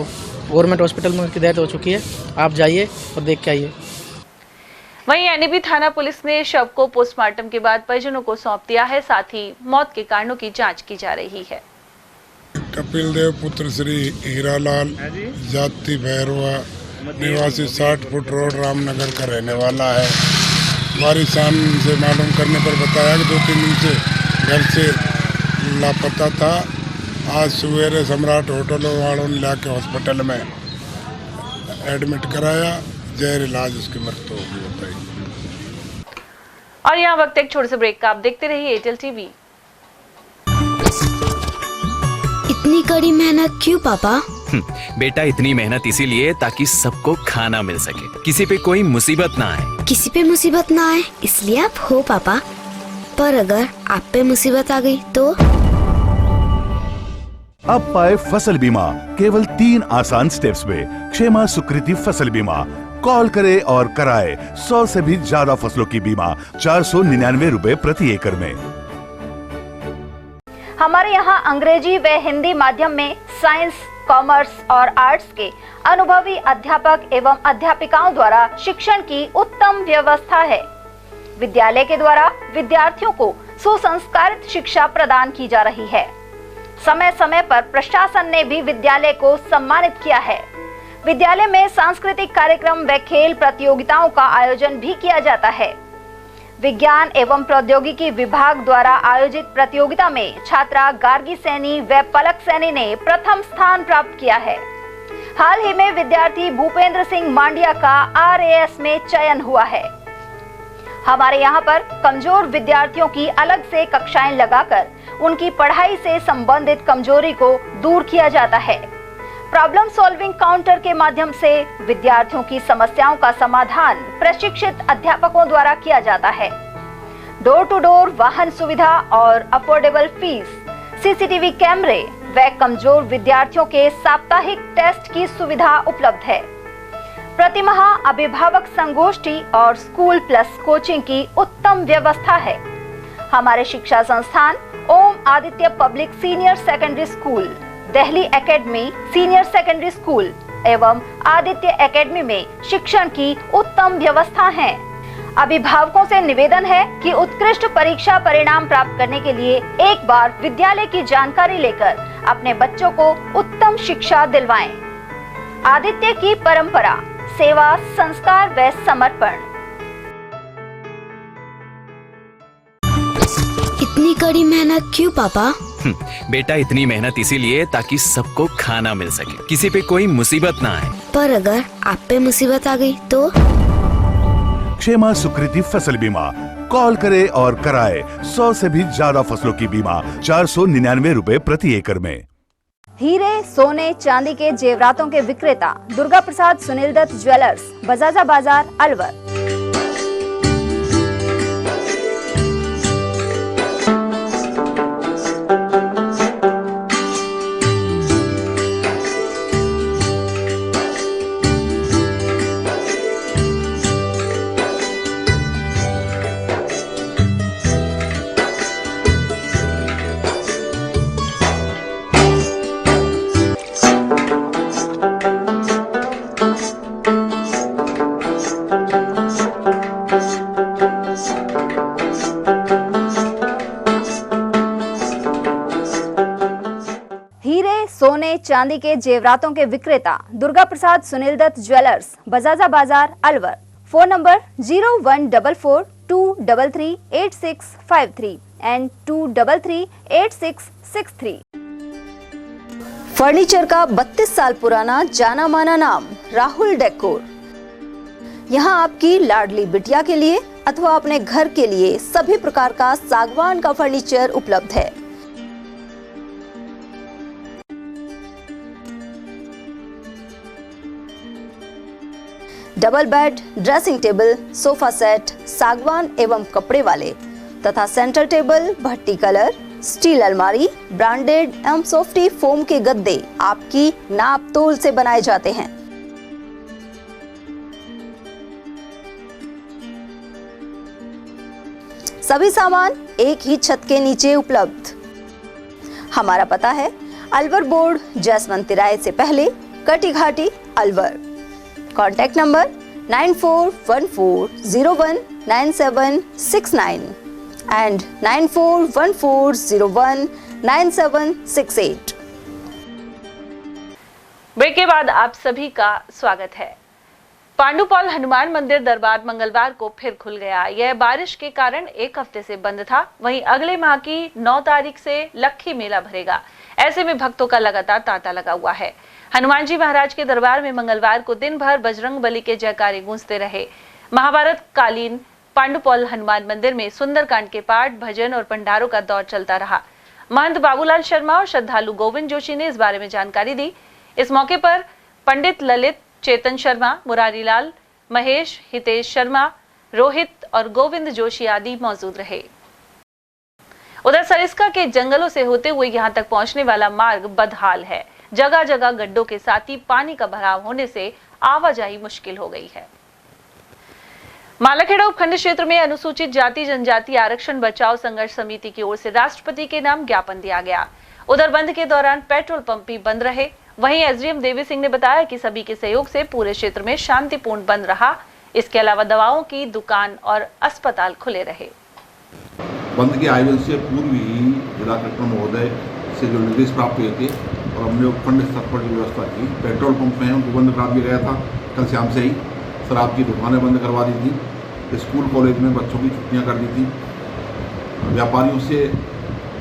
गवर्नमेंट हॉस्पिटल में उनकी डेथ हो चुकी है, आप जाइए और देख के आइए। वहीं एनएबी थाना पुलिस ने शव को पोस्टमार्टम के बाद परिजनों को सौंप दिया है। साथ ही मौत के कारणों की जांच की जा रही है। कपिल देव पुत्र श्री हीरालाल, जाति भैरवा, निवासी 60 फुट रोड रामनगर का रहने वाला है। वारिसान से मालूम करने पर बताया कि 2-3 दिन से घर से लापता था। आज सवेरे सम्राट होटल वालों ने लाके हॉस्पिटल में एडमिट कराया, जहर इलाज उसकी मृत्यु हो गई बताई। और यहाँ वक्त एक छोटे से ब्रेक का, आप देखते रहिए एयरटेल टीवी। इतनी कड़ी मेहनत क्यों पापा? बेटा इतनी मेहनत इसीलिए ताकि सबको खाना मिल सके, किसी पे कोई मुसीबत ना आए। किसी पे मुसीबत ना आए इसलिए आप हो पापा, पर अगर आप पे मुसीबत आ गई तो? अब पाए फसल बीमा केवल 3 आसान स्टेप्स में। क्षेमा सुकृति फसल बीमा। कॉल करे और कराए 100 से भी ज्यादा फसलों की बीमा 499 रुपए प्रति एकड़ में। हमारे यहाँ अंग्रेजी व हिंदी माध्यम में साइंस, कॉमर्स और आर्ट्स के अनुभवी अध्यापक एवं अध्यापिकाओं द्वारा शिक्षण की उत्तम व्यवस्था है। विद्यालय के द्वारा विद्यार्थियों को सुसंस्कारित शिक्षा प्रदान की जा रही है। समय समय पर प्रशासन ने भी विद्यालय को सम्मानित किया है। विद्यालय में सांस्कृतिक कार्यक्रम व खेल प्रतियोगिताओं का आयोजन भी किया जाता है। विज्ञान एवं प्रौद्योगिकी विभाग द्वारा आयोजित प्रतियोगिता में छात्रा गार्गी सैनी व पलक सैनी ने प्रथम स्थान प्राप्त किया है। हाल ही में विद्यार्थी भूपेंद्र सिंह मांडिया का RAS में चयन हुआ है। हमारे यहाँ पर कमजोर विद्यार्थियों की अलग से कक्षाएं लगाकर उनकी पढ़ाई से संबंधित कमजोरी को दूर किया जाता है। प्रॉब्लम सॉल्विंग काउंटर के माध्यम से विद्यार्थियों की समस्याओं का समाधान प्रशिक्षित अध्यापकों द्वारा किया जाता है। डोर टू डोर वाहन सुविधा और अफोर्डेबल फीस, CCTV कैमरे व कमजोर विद्यार्थियों के साप्ताहिक टेस्ट की सुविधा उपलब्ध है। प्रतिमाह अभिभावक संगोष्ठी और स्कूल प्लस कोचिंग की उत्तम व्यवस्था है। हमारे शिक्षा संस्थान Om Aditya public senior secondary school, Delhi academy senior secondary school एवं आदित्य एकेडमी में शिक्षण की उत्तम व्यवस्था है। अभिभावकों से निवेदन है कि उत्कृष्ट परीक्षा परिणाम प्राप्त करने के लिए एक बार विद्यालय की जानकारी लेकर अपने बच्चों को उत्तम शिक्षा दिलवाएं। आदित्य की परंपरा, सेवा, संस्कार व समर्पण। इतनी कड़ी मेहनत क्यों पापा? बेटा इतनी मेहनत इसीलिए ताकि सबको खाना मिल सके, किसी पे कोई मुसीबत ना आए। पर अगर आप पे मुसीबत आ गई तो? क्षेमा सुकृति फसल बीमा। कॉल करे और कराए 100 से भी ज्यादा फसलों की बीमा 499 रुपए प्रति एकड़ में। हीरे, सोने, चांदी के जेवरातों के विक्रेता दुर्गा प्रसाद सुनील दत्त ज्वेलर्स, बजाजा बाजार, अलवर। चांदी के जेवरातों के विक्रेता दुर्गा प्रसाद सुनील दत्त ज्वेलर्स, बजाजा बाजार, Alwar. Phone number 0144233863 and 2338663। Furniture का 32 साल पुराना जाना माना नाम राहुल डेकोर। यहाँ आपकी लाडली बिटिया के लिए अथवा अपने घर के लिए सभी प्रकार का सागवान का फर्नीचर उपलब्ध है। Double bed, dressing table, sofa set सागवान एवं कपड़े वाले तथा सेंटर टेबल, भट्टी कलर, स्टील अलमारी, ब्रांडेड एवं सॉफ्टी फोम के गद्दे आपकी नाप तोल से बनाए जाते हैं। सभी सामान एक ही छत के नीचे उपलब्ध। हमारा पता है अलवर बोर्ड, जैसवंत तिराहे से पहले, Kati Ghati, Alwar. Contact number 9414019769 and 9414019768। Break के बाद आप सभी का स्वागत है। पांडुपौल हनुमान मंदिर दरबार मंगलवार को फिर खुल गया। यह बारिश के कारण एक हफ्ते से बंद था। वहीं अगले माह की 9 तारीख से लक्खी मेला भरेगा। ऐसे में भक्तों का लगातार तांता लगा हुआ है। हनुमान जी महाराज के दरबार में मंगलवार को दिन भर बजरंग बली के जयकारे गूंजते रहे। महाभारत कालीन पांडुपौल हनुमान मंदिर में सुंदरकांड के पाठ, भजन और भंडारों का दौर चलता रहा। महंत बाबूलाल शर्मा और श्रद्धालु गोविंद जोशी ने इस बारे में जानकारी दी। इस मौके पर पंडित ललित, चेतन शर्मा, मुरारी लाल, महेश, हितेश शर्मा, रोहित और गोविंद जोशी आदि मौजूद रहे। उधर सरिस्का के जंगलों से होते हुए यहां तक पहुंचने वाला मार्ग बदहाल है। जगह जगह गड्ढों के साथ ही पानी का भराव होने से आवाजाही मुश्किल हो गई है। मालाखेड़ा उपखंड क्षेत्र में अनुसूचित जाति जनजाति आरक्षण बचाओ संघर्ष समिति की ओर से राष्ट्रपति के नाम ज्ञापन दिया गया। उधर बंद के दौरान पेट्रोल पंप भी बंद रहे। वहीं एसडीएम देवी सिंह ने बताया कि सभी के सहयोग से पूरे क्षेत्र में शांतिपूर्ण बंद रहा। इसके अलावा दवाओं की दुकान और अस्पताल खुले रहे। बंद के आयोजन से पूर्व ही जिला कलेक्टर महोदय से जो निर्देश प्राप्त हुए थे और हमने उपखंड स्तर पर जो व्यवस्था की, पेट्रोल पंप में उनको बंद करा दिया गया था। कल शाम से ही शराब की दुकानें बंद करवा दी थी। स्कूल कॉलेज में बच्चों की छुट्टियां कर दी थी। व्यापारियों से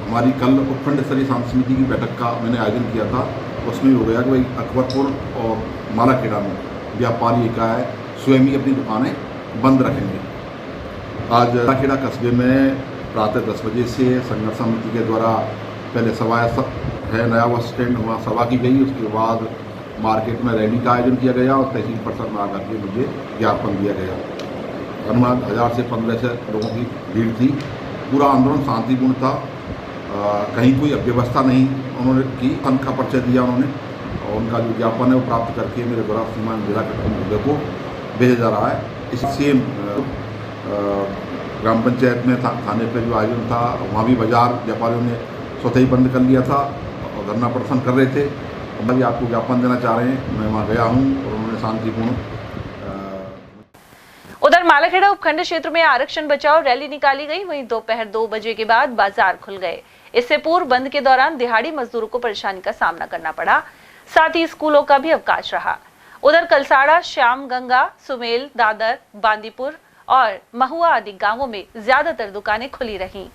हमारी कल उपखंड स्तरीय शांति समिति की बैठक का मैंने आयोजन किया था। उसमें हो गया कि भाई अकबरपुर और मालाखेड़ा में व्यापारी इकाई स्वयं ही अपनी दुकानें बंद रखेंगे। आज मालाखेड़ा कस्बे में प्रातः 10 बजे से संघर्ष समिति के द्वारा पहले सभा है, नया बस स्टैंड हुआ, सभा की गई। उसके बाद मार्केट में रैली का आयोजन किया गया और तहसील परिषद में आकर के मुझे ज्ञापन दिया गया। अनुमान 1000 से 1500 लोगों की भीड़ थी। पूरा आंदोलन शांतिपूर्ण था। कहीं कोई अव्यवस्था नहीं उन्होंने की। संघ का परिचय दिया उन्होंने और उनका जो ज्ञापन है वो प्राप्त करके मेरे द्वारा श्रीमान जिला कलेक्टर महोदय को भेजा जा रहा है। इस सेम ग्राम पंचायत में थाने पर जो आयोजन था वहाँ भी बाजार व्यापारियों ने स्वतः ही बंद कर लिया था और धरना प्रदर्शन कर रहे थे। मैं भी आपको ज्ञापन देना चाह रहे हैं। मैं वहाँ गया हूँ और उन्होंने शांतिपूर्ण। उधर मालाखेड़ा उपखंड क्षेत्र में आरक्षण बचाओ रैली निकाली गई। वहीं दोपहर 2 बजे के बाद बाजार खुल गए। इससे पूर्व बंद के दौरान दिहाड़ी मजदूरों को परेशानी का सामना करना पड़ा। साथ ही स्कूलों का भी अवकाश रहा। उधर कलसाड़ा, श्याम गंगा, सुमेल, दादर, बांदीपुर और महुआ आदि गांवों में ज्यादातर दुकानें खुली रहीं।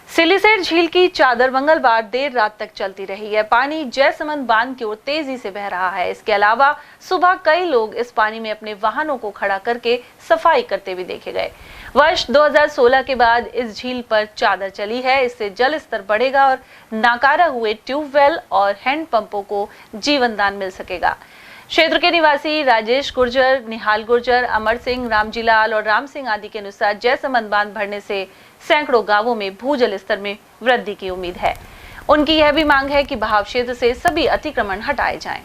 सिलीसेर झील की चादर मंगलवार देर रात तक चलती रही है। पानी जयसमंद बांध की ओर तेजी से बह रहा है। इसके अलावा सुबह कई लोग इस पानी में अपने वाहनों को खड़ा करके सफाई करते हुए देखे गए। वर्ष 2016 के बाद इस झील पर चादर चली है। इससे जल स्तर बढ़ेगा और नाकारा हुए ट्यूबवेल और हैंडपंपों को जीवन दान मिल सकेगा। क्षेत्र के निवासी राजेश गुर्जर, निहाल गुर्जर, अमर सिंह, रामजीलाल और राम सिंह आदि के अनुसार जयसमंद बांध भरने से सैकड़ों गांवों में भूजल स्तर में वृद्धि की उम्मीद है। उनकी यह भी मांग है कि बहाव क्षेत्र से सभी अतिक्रमण हटाए जाएं।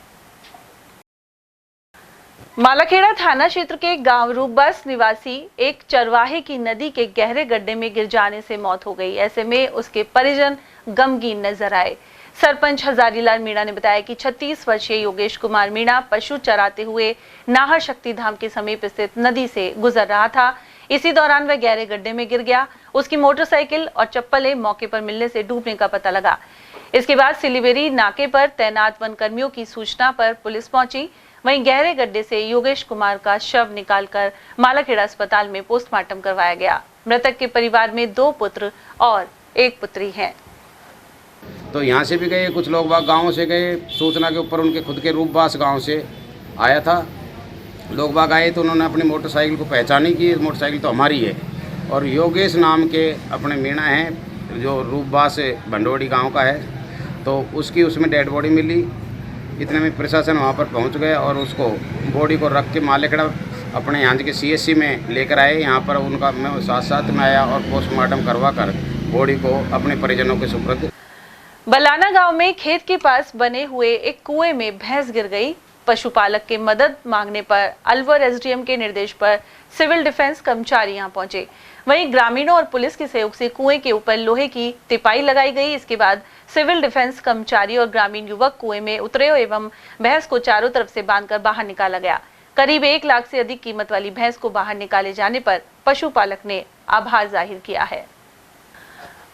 मालाखेड़ा थाना क्षेत्र के गांव रूपबस निवासी एक चरवाहे की नदी के गहरे गड्ढे में गिर जाने से मौत हो गई। ऐसे में उसके परिजन गमगीन नजर आए। सरपंच हजारीलाल मीणा ने बताया कि 36 वर्षीय योगेश कुमार मीणा पशु चराते हुए नाहर शक्ति धाम के समीप स्थित नदी से गुजर रहा था। इसी दौरान वह गहरे गड्ढे में गिर गया। उसकी मोटरसाइकिल और चप्पलें मौके पर मिलने से डूबने का पता लगा। इसके बाद सिलीबेरी नाके पर तैनात वन कर्मियों की सूचना पर पुलिस पहुंची। वहीं गहरे गड्ढे से योगेश कुमार का शव निकालकर मालाखेड़ा अस्पताल में पोस्टमार्टम करवाया गया। मृतक के परिवार में 2 पुत्र और 1 पुत्री है। तो यहाँ से भी गए, कुछ लोग गाँव से गए, सूचना के ऊपर उनके खुद के रूपबास गांव से आया था। लोग बाग आए तो उन्होंने अपनी मोटरसाइकिल को पहचानी कि मोटरसाइकिल तो हमारी है, और योगेश नाम के अपने मीणा हैं जो रूपबास भंडोड़ी गांव का है, तो उसकी उसमें डेड बॉडी मिली। इतने में प्रशासन वहां पर पहुंच गए और उसको बॉडी को रख के मालेखेड़ा अपने यहाँ के CSC में लेकर आए। यहाँ पर उनका मैं साथ में आया और पोस्टमार्टम करवा कर बॉडी को अपने परिजनों के सुपुर्द। बलाना गांव में खेत के पास बने हुए एक कुएं में भैंस गिर गई। पशुपालक के मदद मांगने पर अलवर SDM के निर्देश पर सिविल डिफेंस कर्मचारी यहां पहुंचे। वहीं ग्रामीणों और पुलिस के सहयोग से कुएं के ऊपर लोहे की तिपाई लगाई गई। इसके बाद सिविल डिफेंस कर्मचारी और ग्रामीण युवक कुएं में उतरे एवं भैंस को चारों तरफ से बांधकर बाहर निकाला गया। करीब 1 लाख से अधिक कीमत वाली भैंस को बाहर निकाले जाने पर पशुपालक ने आभार जाहिर किया है।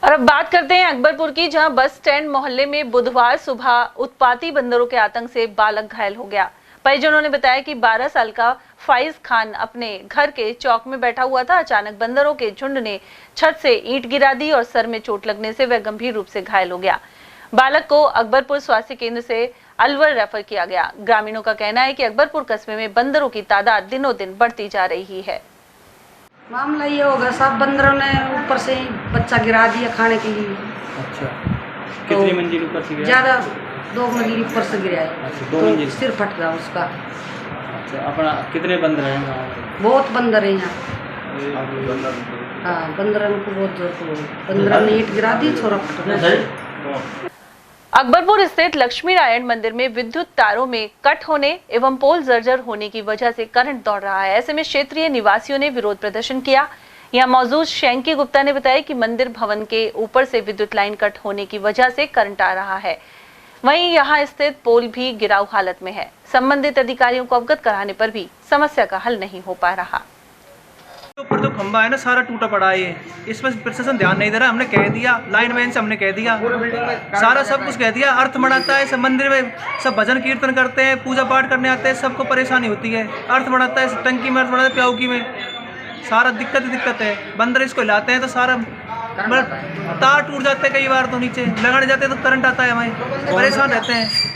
और अब बात करते हैं अकबरपुर की, जहां बस स्टैंड मोहल्ले में बुधवार सुबह उत्पाती बंदरों के आतंक से बालक घायल हो गया। परिजनों ने बताया कि 12 साल का फाइज खान अपने घर के चौक में बैठा हुआ था। अचानक बंदरों के झुंड ने छत से ईंट गिरा दी और सर में चोट लगने से वह गंभीर रूप से घायल हो गया। बालक को अकबरपुर स्वास्थ्य केंद्र से अलवर रेफर किया गया। ग्रामीणों का कहना है कि अकबरपुर कस्बे में बंदरों की तादाद दिनों दिन बढ़ती जा रही है। मामला ये होगा, सब बंदरों ने ऊपर से बच्चा गिरा दिया खाने के लिए। अच्छा, कितनी मंजिल ऊपर से गिरा? ज्यादा 2 मंजिल ऊपर से गिरा है। अच्छा, 2 मंजिल। सिर फट गया उसका। अच्छा, अपना कितने बंदर हैं? बहुत बंदर है यहाँ। हाँ, बंदरों को बहुत जोर, बंदरों ने ईंट गिरा दी, छोरा फट गया। अकबरपुर स्थित लक्ष्मी नारायण मंदिर में विद्युत तारों में कट होने एवं पोल जर्जर होने की वजह से करंट दौड़ रहा है। ऐसे में क्षेत्रीय निवासियों ने विरोध प्रदर्शन किया। यहां मौजूद शैंकी गुप्ता ने बताया कि मंदिर भवन के ऊपर से विद्युत लाइन कट होने की वजह से करंट आ रहा है। वहीं यहां स्थित पोल भी गिराव हालत में है। संबंधित अधिकारियों को अवगत कराने पर भी समस्या का हल नहीं हो पा रहा। ऊपर जो खंबा है ना, सारा टूटा पड़ा है। इस पर प्रशासन ध्यान नहीं दे रहा। हमने कह दिया, लाइनमैन से हमने कह दिया, सारा सब कुछ कह दिया। अर्थ मनाता है, सब मंदिर में सब भजन कीर्तन करते हैं, पूजा पाठ करने आते हैं, सबको परेशानी होती है। अर्थ मनाता है, टंकी में अर्थ मनाता है, प्याऊकी में, सारा दिक्कत है। बंदर इसको हिलाते हैं तो सारा तार टूट जाते हैं, कई बार तो नीचे लगाने जाते हैं तो करंट आता है, हमें परेशान रहते हैं।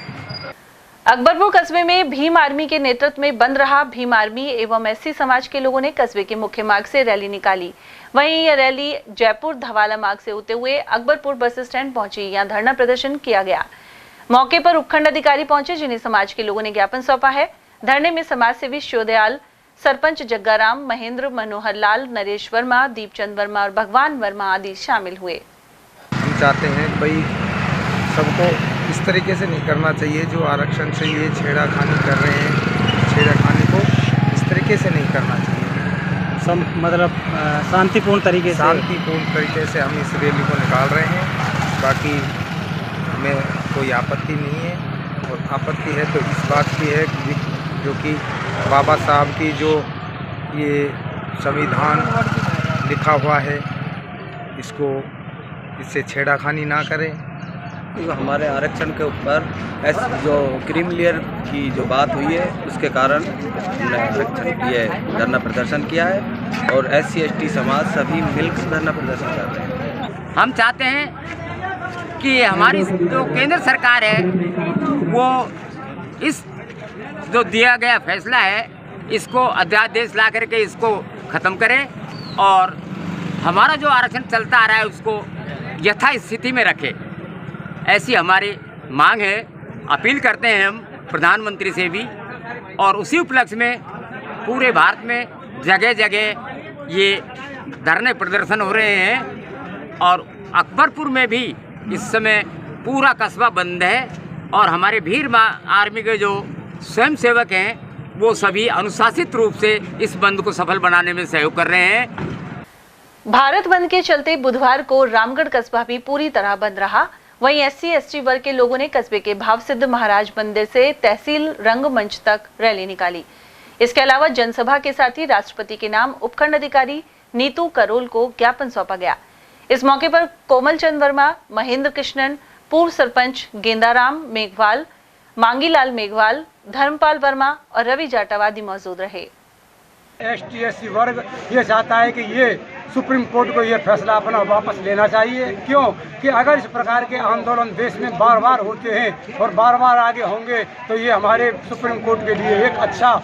अकबरपुर कस्बे में भीम आर्मी के नेतृत्व में बंद रहा। भीम आर्मी एवं SC समाज के लोगों ने कस्बे के मुख्य मार्ग से रैली निकाली। वहीं यह रैली जयपुर धवाला मार्ग से होते हुए अकबरपुर बस स्टैंड पहुंची। यहां धरना प्रदर्शन किया गया। मौके पर उपखंड अधिकारी पहुंचे, जिन्हें समाज के लोगों ने ज्ञापन सौंपा है। धरने में समाज सेवी शिवदयाल, सरपंच जग्गाराम, महेंद्र, मनोहर लाल, नरेश वर्मा, दीपचंद वर्मा और भगवान वर्मा आदि शामिल हुए। हम चाहते हैं कि भाई सबको इस तरीके से नहीं करना चाहिए। जो आरक्षण से ये छेड़ाखानी कर रहे हैं, छेड़ाखानी को इस तरीके से नहीं करना चाहिए। मतलब शांतिपूर्ण तरीके से हम इस रैली को निकाल रहे हैं। बाकी हमें कोई आपत्ति नहीं है, और आपत्ति है तो इस बात की है कि जो कि बाबा साहब की जो ये संविधान लिखा हुआ है, इससे छेड़ाखानी ना करें। हमारे आरक्षण के ऊपर जो क्रीम लेयर की जो बात हुई है, उसके कारण हमने आरक्षण ये धरना प्रदर्शन किया है, और SC ST समाज सभी मिलकर धरना प्रदर्शन कर रहे हैं। हम चाहते हैं कि हमारी जो केंद्र सरकार है वो इस जो दिया गया फैसला है इसको अध्यादेश ला करके इसको ख़त्म करे, और हमारा जो आरक्षण चलता आ रहा है उसको यथास्थिति में रखे, ऐसी हमारी मांग है। अपील करते हैं हम प्रधानमंत्री से भी, और उसी उपलक्ष्य में पूरे भारत में जगह जगह ये धरने प्रदर्शन हो रहे हैं, और अकबरपुर में भी इस समय पूरा कस्बा बंद है, और हमारे भीम आर्मी के जो स्वयंसेवक हैं वो सभी अनुशासित रूप से इस बंद को सफल बनाने में सहयोग कर रहे हैं। भारत बंद के चलते बुधवार को रामगढ़ कस्बा भी पूरी तरह बंद रहा। वहीं SC ST वर्ग के लोगों ने कस्बे के भावसिद्ध महाराज मंदिर से तहसील रंगमंच तक रैली निकाली। इसके अलावा जनसभा के साथ ही राष्ट्रपति के नाम उपखंड अधिकारी नीतू करोल को ज्ञापन सौंपा गया। इस मौके पर कोमल चंद वर्मा, महेंद्र कृष्णन, पूर्व सरपंच गेंदाराम मेघवाल, मांगीलाल मेघवाल, धर्मपाल वर्मा और रवि जाटावादी मौजूद रहे। ST/SC वर्ग ये चाहता है कि ये सुप्रीम कोर्ट को ये फैसला अपना वापस लेना चाहिए। क्यों कि अगर इस प्रकार के आंदोलन देश में बार बार होते हैं और बार बार आगे होंगे तो ये हमारे सुप्रीम कोर्ट के लिए एक अच्छा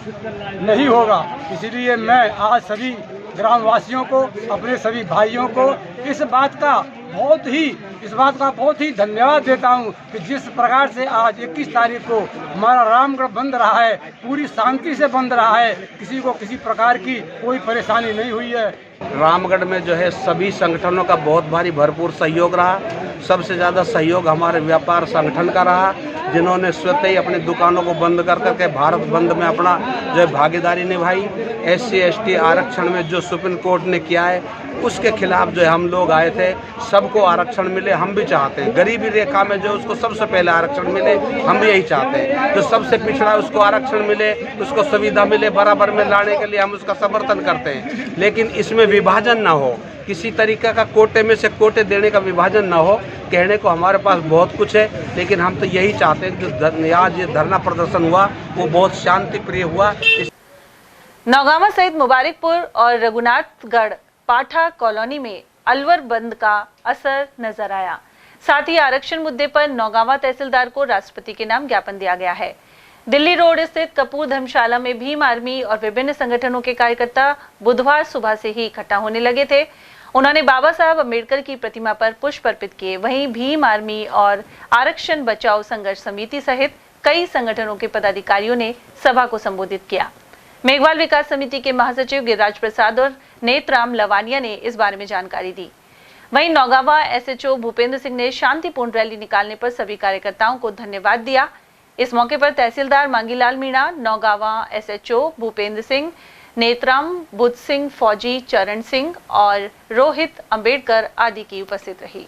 नहीं होगा। इसीलिए मैं आज सभी ग्रामवासियों को, अपने सभी भाइयों को इस बात का बहुत ही धन्यवाद देता हूं कि जिस प्रकार से आज 21 तारीख को हमारा रामगढ़ बंद रहा है, पूरी शांति से बंद रहा है, किसी को किसी प्रकार की कोई परेशानी नहीं हुई है। रामगढ़ में जो है सभी संगठनों का बहुत भारी भरपूर सहयोग रहा। सबसे ज़्यादा सहयोग हमारे व्यापार संगठन का रहा, जिन्होंने स्वतः ही अपनी दुकानों को बंद कर करके भारत बंद में अपना जो है भागीदारी निभाई। SC/ST आरक्षण में जो सुप्रीम कोर्ट ने किया है उसके खिलाफ जो है हम लोग आए थे। सबको आरक्षण मिले, हम भी चाहते हैं। गरीबी रेखा में जो उसको सबसे पहले आरक्षण मिले, हम भी यही चाहते हैं। जो सबसे पिछड़ा है उसको आरक्षण मिले, उसको सुविधा मिले, बराबर में लाने के लिए हम उसका समर्थन करते हैं। लेकिन इसमें विभाजन ना हो, किसी तरीके का कोटे में से कोटे देने का विभाजन ना हो। कहने को हमारे पास बहुत कुछ है, लेकिन हम तो यही चाहते हैं कि जो आज ये धरना प्रदर्शन हुआ वो बहुत शांति प्रिय हुआ। नौगावा सहित मुबारकपुर और रघुनाथगढ़ पाठा कॉलोनी में अलवर बंद का असर नजर आया। साथ ही आरक्षण मुद्दे पर नौगावा तहसीलदार को राष्ट्रपति के नाम ज्ञापन दिया गया है। दिल्ली रोड स्थित कपूर धर्मशाला में भीम आर्मी और विभिन्न संगठनों के कार्यकर्ता बुधवार सुबह से ही इकट्ठा होने लगे थे। उन्होंने बाबा साहब अम्बेडकर की प्रतिमा पर पुष्प अर्पित किए। वहीं भीम आर्मी और आरक्षण बचाओ संघर्ष समिति सहित कई संगठनों के पदाधिकारियों ने सभा को संबोधित किया। मेघवाल विकास समिति के महासचिव गिरिराज प्रसाद और नेतराम लवानिया ने इस बारे में जानकारी दी। वहीं नौगावा SHO भूपेंद्र सिंह ने शांतिपूर्ण रैली निकालने पर सभी कार्यकर्ताओं को धन्यवाद दिया। इस मौके पर तहसीलदार मांगीलाल मीणा, नौगावा SHO भूपेंद्र सिंह, नेतराम बुद्ध सिंह, फौजी चरण सिंह और रोहित अंबेडकर आदि की उपस्थित रही।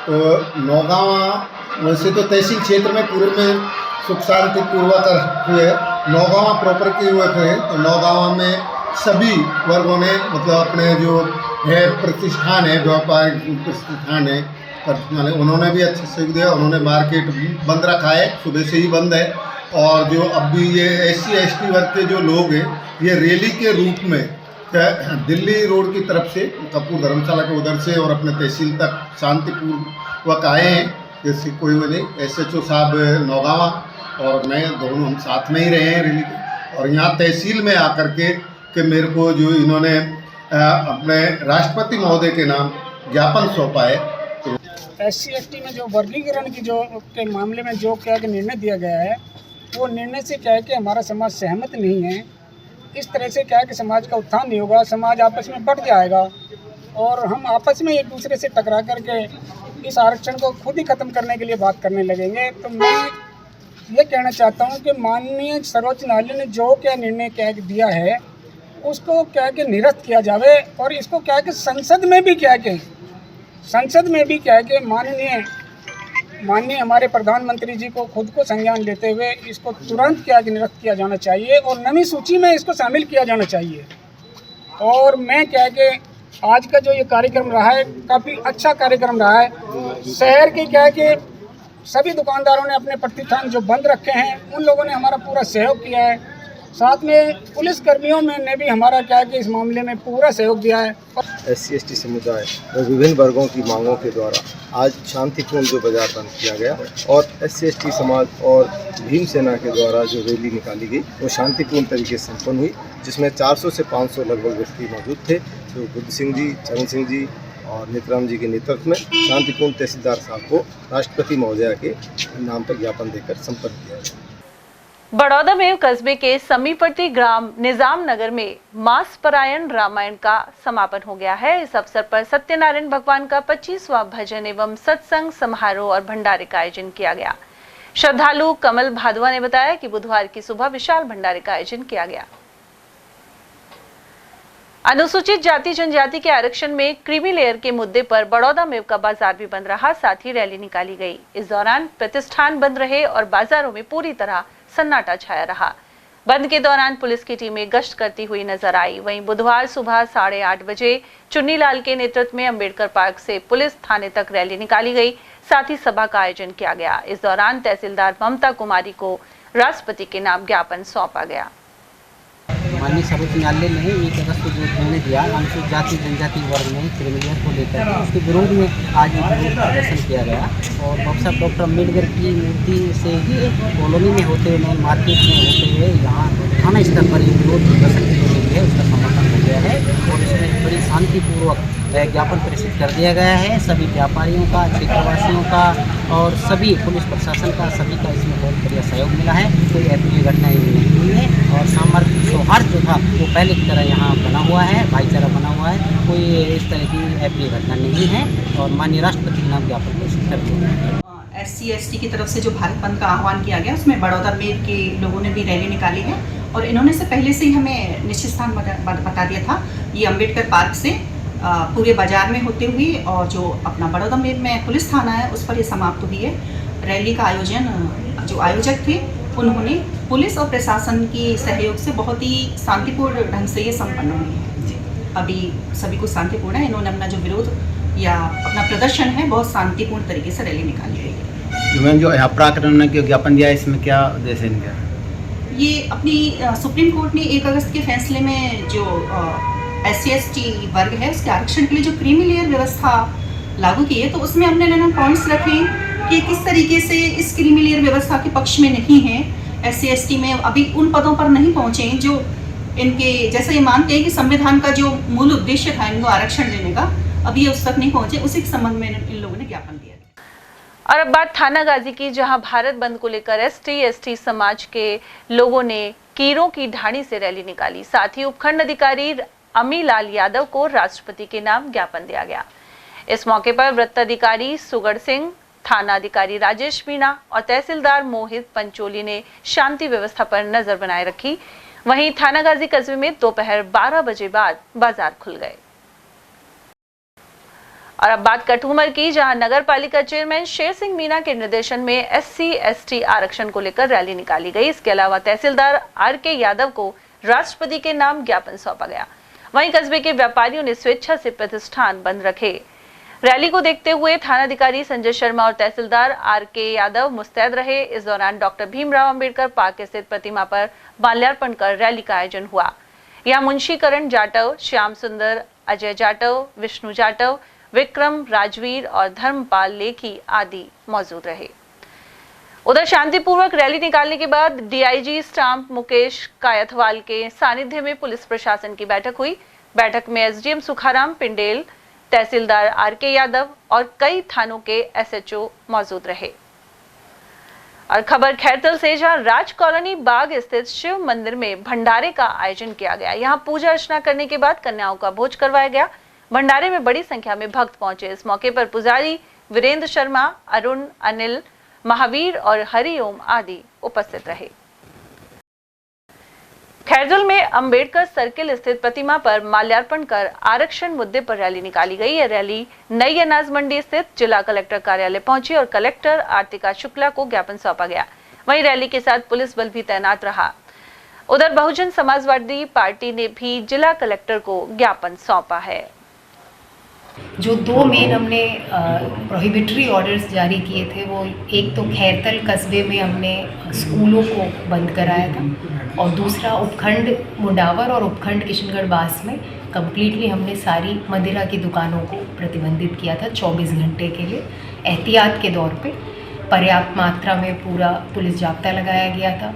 तो नौगावा वैसे तो तहसील क्षेत्र में पूर्व में सुख शांति पूर्वक हुए, नौगावा प्रॉपर के हुए थे। तो नौगावा में सभी वर्गों ने मतलब अपने जो है प्रतिष्ठान है, व्यापारिक प्रतिष्ठान है, उन्होंने भी अच्छे सहयोग दिया। उन्होंने मार्केट बंद रखा है, सुबह से ही बंद है। और जो अब भी ये SC/ST वर्ग के जो लोग हैं ये रैली के रूप में दिल्ली रोड की तरफ से कपूर धर्मशाला के उधर से और अपने तहसील तक शांतिपूर्वक आए हैं। जैसे कोई नहीं, SHO साहब नौगावा और मैं दोनों हम साथ में ही रहे हैं रैली के। और यहाँ तहसील में आकर के मेरे को जो इन्होंने अपने राष्ट्रपति महोदय के नाम ज्ञापन सौंपा है। तो SC/ST में जो वर्गीकरण की जो के मामले में जो क्या कि निर्णय दिया गया है, वो निर्णय से क्या है कि हमारा समाज सहमत नहीं है। इस तरह से क्या है कि समाज का उत्थान नहीं होगा, समाज आपस में बढ़ जाएगा और हम आपस में एक दूसरे से टकरा करके इस आरक्षण को खुद ही ख़त्म करने के लिए बात करने लगेंगे। तो मैं ये कहना चाहता हूँ कि माननीय सर्वोच्च न्यायालय ने जो क्या निर्णय क्या दिया है उसको क्या कि निरस्त किया जावे और इसको क्या कि संसद में भी क्या कि माननीय हमारे प्रधानमंत्री जी को खुद को संज्ञान लेते हुए इसको तुरंत क्या कि निरस्त किया जाना चाहिए और नई सूची में इसको शामिल किया जाना चाहिए। और मैं क्या कि आज का जो ये कार्यक्रम रहा है काफ़ी अच्छा कार्यक्रम रहा है। शहर के क्या कि सभी दुकानदारों ने अपने प्रतिष्ठान जो बंद रखे हैं उन लोगों ने हमारा पूरा सहयोग किया है। साथ में पुलिस कर्मियों ने भी हमारा क्या कि इस मामले में पूरा सहयोग दिया है। SC/ST समुदाय और विभिन्न वर्गों की मांगों के द्वारा आज शांतिपूर्ण जो बाजार बंद किया गया और SC/ST समाज और भीम सेना के द्वारा जो रैली निकाली गई वो शांतिपूर्ण तरीके से संपन्न हुई, जिसमें 400 से 500 लगभग व्यक्ति मौजूद थे। जो बुद्ध सिंह जी, चरण सिंह जी और नेतराम जी के नेतृत्व में शांतिपूर्ण तहसीलदार साहब को राष्ट्रपति महोदय के नाम पर ज्ञापन देकर संपन्न किया गया। बड़ौदा में कस्बे के समीपवर्ती ग्राम निजाम नगर में मास परायण रामायण का समापन हो गया है। इस अवसर पर सत्यनारायण भगवान का 25वां भजन एवं सत्संग समारोह और भंडारे का आयोजन किया गया। श्रद्धालु कमल भादवा ने बताया कि बुधवार की सुबह विशाल भंडारे का आयोजन किया गया। अनुसूचित जाति जनजाति के आरक्षण में क्रीमी लेयर के मुद्दे पर बड़ौदा में का बाजार भी बंद रहा, साथ ही रैली निकाली गई। इस दौरान प्रतिष्ठान बंद रहे और बाजारों में पूरी तरह सन्नाटा छाया रहा। बंद के दौरान पुलिस की टीमें गश्त करती हुई नजर आई। वहीं बुधवार सुबह 8:30 बजे चुन्नीलाल के नेतृत्व में अंबेडकर पार्क से पुलिस थाने तक रैली निकाली गई। साथ ही सभा का आयोजन किया गया। इस दौरान तहसीलदार ममता कुमारी को राष्ट्रपति के नाम ज्ञापन सौंपा गया। माननीय सर्वोच्च न्यायालय ने 1 अगस्त को जो निर्णय दिया अनुसूचित जाति जनजाति वर्ग में क्रिमिलियर को लेकर उसके विरोध में आज विरोध प्रदर्शन किया गया और डॉक्टर अम्बेडकर की मूर्ति से कॉलोनी में होते हुए मार्केट में होते हुए यहाँ थाना स्तर पर विरोध प्रदर्शन की गई है, उसका समर्थन हो गया है और इसमें बड़ी शांतिपूर्वक ज्ञापन प्रेषित कर दिया गया है। सभी व्यापारियों का, क्षेत्रवासियों का और सभी पुलिस प्रशासन का, सभी का इसमें बहुत बढ़िया सहयोग मिला है। कोई अप्रिय घटनाएं नहीं हुई है और सामर्थ्य सौहार्द जो था वो पहले की तरह यहाँ बना हुआ है, भाईचारा बना हुआ है, कोई इस तरह की अप्रिय घटना नहीं है और माननीय राष्ट्रपति के नाम ज्ञापन प्रेषित कर दिया है। SC/ST की तरफ से जो भारत बंद का आह्वान किया गया उसमें बड़ौदा में के लोगों ने भी रैली निकाली है और इन्होंने से पहले से ही हमें निश्चित स्थान बता दिया था। ये अम्बेडकर पार्क से पूरे बाजार में होते हुए और जो अपना बड़ौदा में पुलिस थाना है उस पर ये समाप्त हुई है। रैली का आयोजन जो आयोजक थे उन्होंने पुलिस और प्रशासन की सहयोग से बहुत ही शांतिपूर्ण ढंग से ये संपन्न हुई है। अभी सभी कुछ शांतिपूर्ण है। इन्होंने अपना जो विरोध या अपना प्रदर्शन है बहुत शांतिपूर्ण तरीके से रैली निकाली गई है। मैम जो यहाँ प्राकरण ने ज्ञापन दिया है इसमें क्या उद्देश्य है इनका? ये अपनी सुप्रीम कोर्ट ने 1 अगस्त के फैसले में जो SC/ST वर्ग है उसके आरक्षण के लिए जो क्रीमी लेयर व्यवस्था लागू की है तो उसमें हमने पॉइंट्स रखे कि किस तरीके से इस क्रीमी लेयर व्यवस्था के पक्ष में नहीं है। SC/ST में अभी उन पदों पर नहीं पहुँचे जो इनके जैसा ये मानते हैं कि संविधान का जो मूल उद्देश्य था इनको आरक्षण देने का, अभी ये उस तक नहीं पहुँचे। उसी के संबंध में इन लोगों ने ज्ञापन दिया। और अब बात थानागाजी की, जहां भारत बंद को लेकर ST/ST समाज के लोगों ने कीरों की ढाणी से रैली निकाली। साथ ही उपखंड अधिकारी अमीलाल यादव को राष्ट्रपति के नाम ज्ञापन दिया गया। इस मौके पर वृत्ताधिकारी सुगढ़ सिंह, थाना अधिकारी राजेश मीणा और तहसीलदार मोहित पंचोली ने शांति व्यवस्था पर नजर बनाए रखी। वहीं थानागाजी कस्बे में दोपहर 12 बजे बाद बाजार खुल गए। और अब बात कठूमर की, जहां नगर पालिका चेयरमैन शेर सिंह मीणा के निर्देशन में SC/ST आरक्षण को लेकर रैली निकाली गई। इसके अलावा तहसीलदार RK यादव को राष्ट्रपति के नाम ज्ञापन सौंपा गया। वहीं कस्बे के व्यापारियों ने स्वेच्छा से प्रतिष्ठान बंद रखे। रैली को देखते हुए थानाधिकारी संजय शर्मा और तहसीलदार RK यादव मुस्तैद रहे। इस दौरान डॉक्टर भीमराव अंबेडकर पार्क स्थित प्रतिमा पर माल्यार्पण कर रैली का आयोजन हुआ। यहाँ मुंशी करण जाटव, श्याम सुंदर, अजय जाटव, विष्णु जाटव, विक्रम, राजवीर और धर्मपाल लेखी आदि मौजूद रहे। उधर शांतिपूर्वक रैली निकालने के बाद DIG स्टाम्प मुकेश कायथवाल के सानिध्य में पुलिस प्रशासन की बैठक हुई। बैठक में SDM सुखाराम पिंडेल, तहसीलदार RK यादव और कई थानों के SHO मौजूद रहे। और खबर खैरतल से, जहां राज कॉलोनी बाग स्थित शिव मंदिर में भंडारे का आयोजन किया गया। यहां पूजा अर्चना करने के बाद कन्याओं का भोज करवाया गया। भंडारे में बड़ी संख्या में भक्त पहुंचे। इस मौके पर पुजारी वीरेंद्र शर्मा, अरुण, अनिल, महावीर और हरिओम आदि उपस्थित रहे। खैरदुल में अंबेडकर सर्किल स्थित प्रतिमा पर माल्यार्पण कर आरक्षण मुद्दे पर रैली निकाली गई। यह रैली नई अनाज मंडी स्थित जिला कलेक्टर कार्यालय पहुंची और कलेक्टर आर्तिका शुक्ला को ज्ञापन सौंपा गया। वहीं रैली के साथ पुलिस बल भी तैनात रहा। उधर बहुजन समाजवादी पार्टी ने भी जिला कलेक्टर को ज्ञापन सौंपा है। जो 2 मेन हमने प्रोहिबिटरी ऑर्डर्स जारी किए थे, वो एक तो खैरतल कस्बे में हमने स्कूलों को बंद कराया था और दूसरा उपखंड मुंडावर और उपखंड किशनगढ़ बास में कम्प्लीटली हमने सारी मदिरा की दुकानों को प्रतिबंधित किया था 24 घंटे के लिए। एहतियात के तौर पे पर्याप्त मात्रा में पूरा पुलिस जाब्ता लगाया गया था।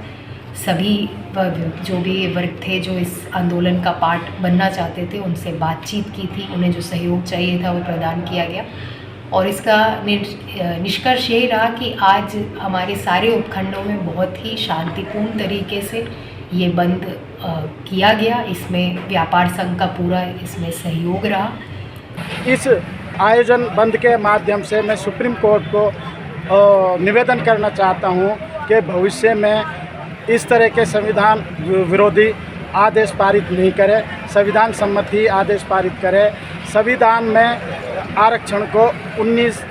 सभी जो भी वर्ग थे जो इस आंदोलन का पार्ट बनना चाहते थे उनसे बातचीत की थी, उन्हें जो सहयोग चाहिए था वो प्रदान किया गया और इसका निष्कर्ष यही रहा कि आज हमारे सारे उपखंडों में बहुत ही शांतिपूर्ण तरीके से ये बंद किया गया। इसमें व्यापार संघ का पूरा इसमें सहयोग रहा। इस आयोजन बंद के माध्यम से मैं सुप्रीम कोर्ट को निवेदन करना चाहता हूँ कि भविष्य में इस तरह के संविधान विरोधी आदेश पारित नहीं करे, संविधान सम्मत ही आदेश पारित करे। संविधान में आरक्षण को 19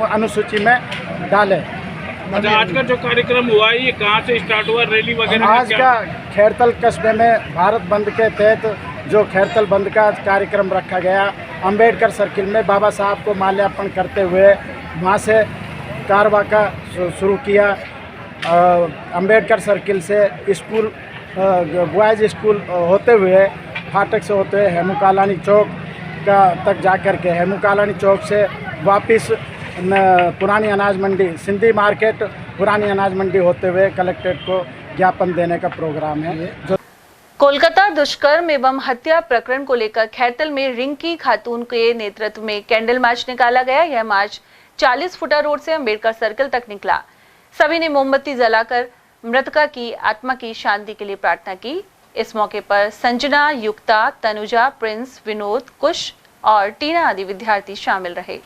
अनुसूची में डाले। आज का जो कार्यक्रम हुआ है ये कहाँ से स्टार्ट हुआ, रैली वगैरह? आज का खैरतल कस्बे में भारत बंद के तहत जो खैरतल बंद का कार्यक्रम रखा गया, अंबेडकर सर्किल में बाबा साहब को माल्यार्पण करते हुए वहाँ से कारवां शुरू किया। अंबेडकर सर्किल से स्कूल बॉयज़ स्कूल होते हुए फाटक से होते हुए हेमू कालानी चौक तक जा कर के हेमू कालानी चौक से वापस पुरानी अनाज मंडी सिंधी मार्केट पुरानी अनाज मंडी होते हुए कलेक्ट्रेट को ज्ञापन देने का प्रोग्राम है। जो कोलकाता दुष्कर्म एवं हत्या प्रकरण को लेकर खैरतल में रिंकी खातून के नेतृत्व में कैंडल मार्च निकाला गया। यह मार्च 40 फुटा रोड से अंबेडकर सर्कल तक निकला। सभी ने मोमबत्ती जलाकर मृतका की आत्मा की शांति के लिए प्रार्थना की। इस मौके पर संजना, युक्ता, तनुजा, प्रिंस, विनोद, कुश और टीना आदि विद्यार्थी शामिल रहे।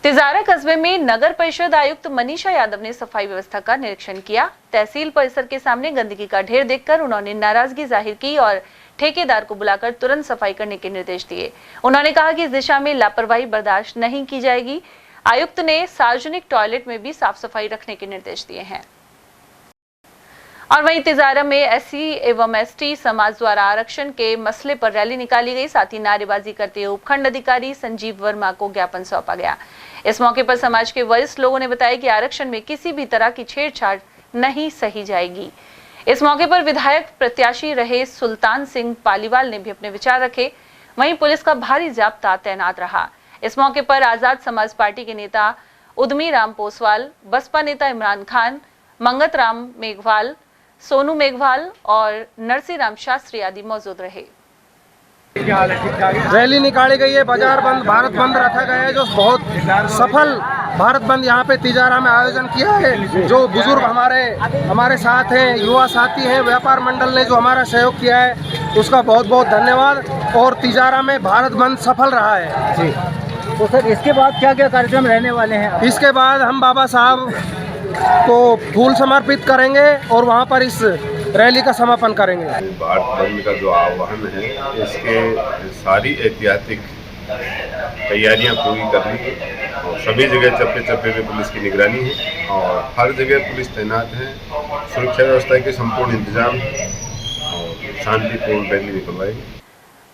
तिजारा कस्बे में नगर परिषद आयुक्त मनीषा यादव ने सफाई व्यवस्था का निरीक्षण किया। तहसील परिसर के सामने गंदगी का ढेर देखकर उन्होंने नाराजगी जाहिर की और ठेकेदार को बुलाकर तुरंत सफाई करने के निर्देश दिए। उन्होंने कहा कि इस दिशा में लापरवाही बर्दाश्त नहीं की जाएगी। आयुक्त ने सार्वजनिक टॉयलेट में भी साफ सफाई रखने के निर्देश दिए हैं। और वहीं तिजारा में एससी एवं एसटी समाज द्वारा आरक्षण के मसले पर रैली निकाली गई। साथ ही नारेबाजी करते हुए उपखंड अधिकारी संजीव वर्मा को ज्ञापन सौंपा गया। इस मौके पर समाज के वरिष्ठ लोगों ने बताया कि आरक्षण में किसी भी तरह की छेड़छाड़ नहीं सही जाएगी। इस मौके पर विधायक प्रत्याशी रहे सुल्तान सिंह पालीवाल ने भी अपने विचार रखे। वहीं पुलिस का भारी जाब्ता तैनात रहा। इस मौके पर आजाद समाज पार्टी के नेता उदमी राम पोसवाल, बसपा नेता इमरान खान, मंगत राम मेघवाल, सोनू मेघवाल और नरसी राम शास्त्री आदि मौजूद रहे। रैली निकाली गई है। बाजार बंद, भारत बंद रखा गया है, जो बहुत सफल भारत बंद यहाँ पे तिजारा में आयोजन किया है। जो बुजुर्ग हमारे साथ हैं, युवा साथी हैं, व्यापार मंडल ने जो हमारा सहयोग किया है उसका बहुत बहुत धन्यवाद। और तिजारा में भारत बंद सफल रहा है जी। तो सर इसके बाद क्या क्या कार्यक्रम रहने वाले हैं? इसके बाद हम बाबा साहब को फूल समर्पित करेंगे और वहाँ पर इस रैली का समापन करेंगे। भारत बंद का जो आह्वान है इसके सारी ऐतिहासिक तैयारियां पूरी कर ली है और सभी जगह चप्पे चप्पे पे पुलिस की निगरानी है और हर जगह पुलिस तैनात है। सुरक्षा व्यवस्था के संपूर्ण इंतजाम और शांतिपूर्ण रैली निकलवाएगी।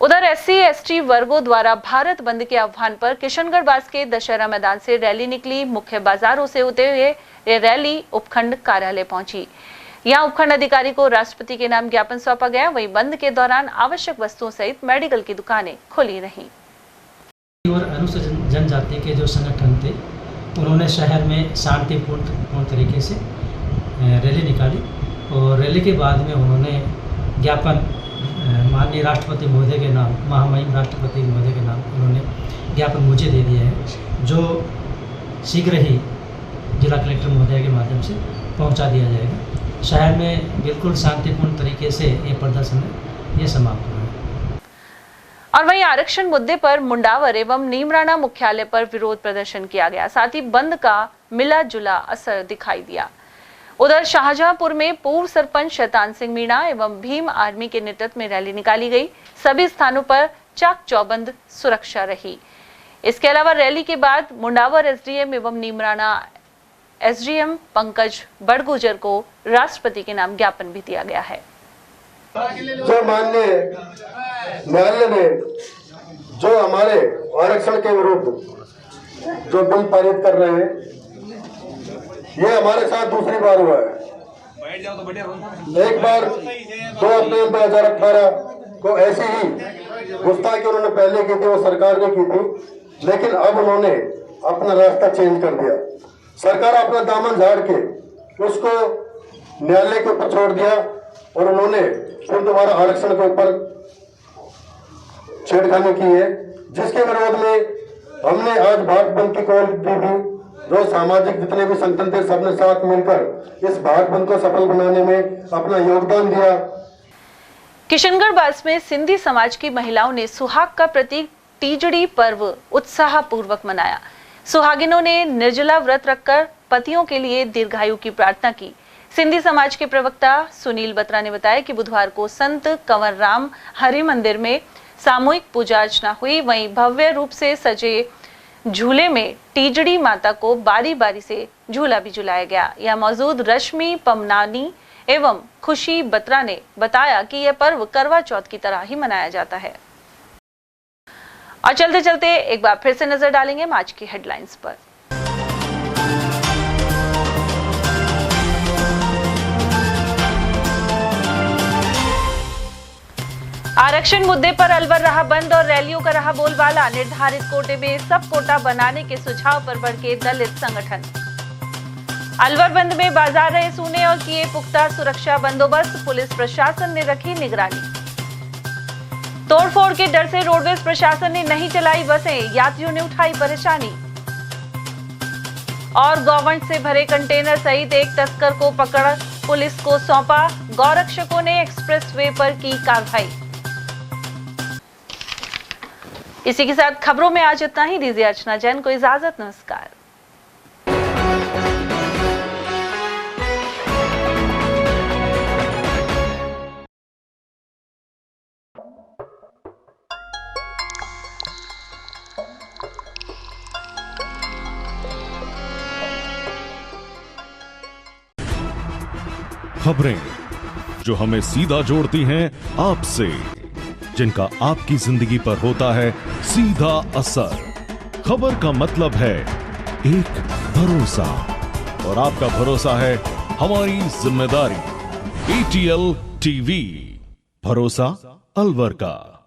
उधर एससी एसटी वर्गों द्वारा भारत बंद के आह्वान पर किशनगढ़ बास के दशहरा मैदान से रैली निकली। मुख्य बाजारों से होते हुए ये रैली उपखंड कार्यालय पहुंची। यहां उपखंड अधिकारी को राष्ट्रपति के नाम ज्ञापन सौंपा गया। वहीं बंद के दौरान आवश्यक वस्तुओं सहित मेडिकल की दुकानें खुली रहीं। और अनुसूचित जनजाति के जो संगठन थे उन्होंने शहर में शांतिपूर्ण तरीके से रैली निकाली और रैली के बाद में उन्होंने ज्ञापन माननीय राष्ट्रपति महोदय के नाम, महामहिम राष्ट्रपति महोदय के नाम उन्होंने ज्ञापन मुझे दे दिया है, जो शीघ्र ही जिला कलेक्टर महोदय के माध्यम से पहुंचा दिया जाएगा। शहर में बिल्कुल शांतिपूर्ण तरीके से ये प्रदर्शन है, ये समाप्त हुआ है। और वहीं आरक्षण मुद्दे पर मुंडावर एवं नीमराणा मुख्यालय पर विरोध प्रदर्शन किया गया। साथ ही बंद का मिला जुला असर दिखाई दिया। उधर शाहजहांपुर में पूर्व सरपंच शैतान सिंह मीणा एवं भीम आर्मी के नेतृत्व में रैली निकाली गई। सभी स्थानों पर चाक चौबंद सुरक्षा रही। इसके अलावा रैली के बाद मुंडावर एसडीएम एवं नीमराणा एसडीएम पंकज बड़गुजर को राष्ट्रपति के नाम ज्ञापन भी दिया गया है। जो माननीय न्यायालय ने जो हमारे आरक्षण के विरुद्ध जो बिल पारित कर रहे हैं, ये हमारे साथ दूसरी बार हुआ है। एक बार 2 अप्रैल 2018 को ऐसी ही गुस्ताखी उन्होंने पहले की थी, वो सरकार ने की थी, लेकिन अब उन्होंने अपना रास्ता चेंज कर दिया। सरकार अपना दामन झाड़ के उसको न्यायालय के ऊपर छोड़ दिया और उन्होंने फिर दोबारा आरक्षण के ऊपर छेड़खानी की है, जिसके विरोध में हमने आज भारत बंद की कॉल दी थी। जो सामाजिक जितने भी संगठन थे सबने साथ मिलकर इस भारत बंद को सफल बनाने में अपना योगदान दिया। किशनगढ़ बास में सिंधी समाज की महिलाओं ने सुहाग का प्रतीक तीजड़ी पर्व उत्साह पूर्वक मनाया। सुहागिनों ने निर्जला व्रत रखकर पतियों के लिए दीर्घायु की प्रार्थना की। सिंधी समाज के प्रवक्ता सुनील बत्रा ने बताया कि बुधवार को संत कंवर राम हरि मंदिर में सामूहिक पूजा अर्चना हुई। वहीं भव्य रूप से सजे झूले में तीजड़ी माता को बारी बारी से झूला भी झुलाया गया। यह मौजूद रश्मि पमनानी एवं खुशी बत्रा ने बताया कि यह पर्व करवा चौथ की तरह ही मनाया जाता है। और चलते चलते एक बार फिर से नजर डालेंगे आज की हेडलाइंस पर। आरक्षण मुद्दे पर अलवर रहा बंद और रैलियों का रहा बोलबाला। निर्धारित कोटे में सब कोटा बनाने के सुझाव पर भड़के दलित संगठन। अलवर बंद में बाजार रहे सूने और किए पुख्ता सुरक्षा बंदोबस्त। पुलिस प्रशासन ने रखी निगरानी। तोड़फोड़ के डर से रोडवेज प्रशासन ने नहीं चलाई बसें, यात्रियों ने उठाई परेशानी। और गौवंश से भरे कंटेनर सहित एक तस्कर को पकड़ पुलिस को सौंपा। गौरक्षकों ने एक्सप्रेसवे पर की कार्रवाई। इसी के साथ खबरों में आज इतना ही। दीजिए अर्चना जैन को इजाजत। नमस्कार। खबरें जो हमें सीधा जोड़ती हैं आपसे, जिनका आपकी जिंदगी पर होता है सीधा असर। खबर का मतलब है एक भरोसा, और आपका भरोसा है हमारी जिम्मेदारी। ATL TV, भरोसा अलवर का।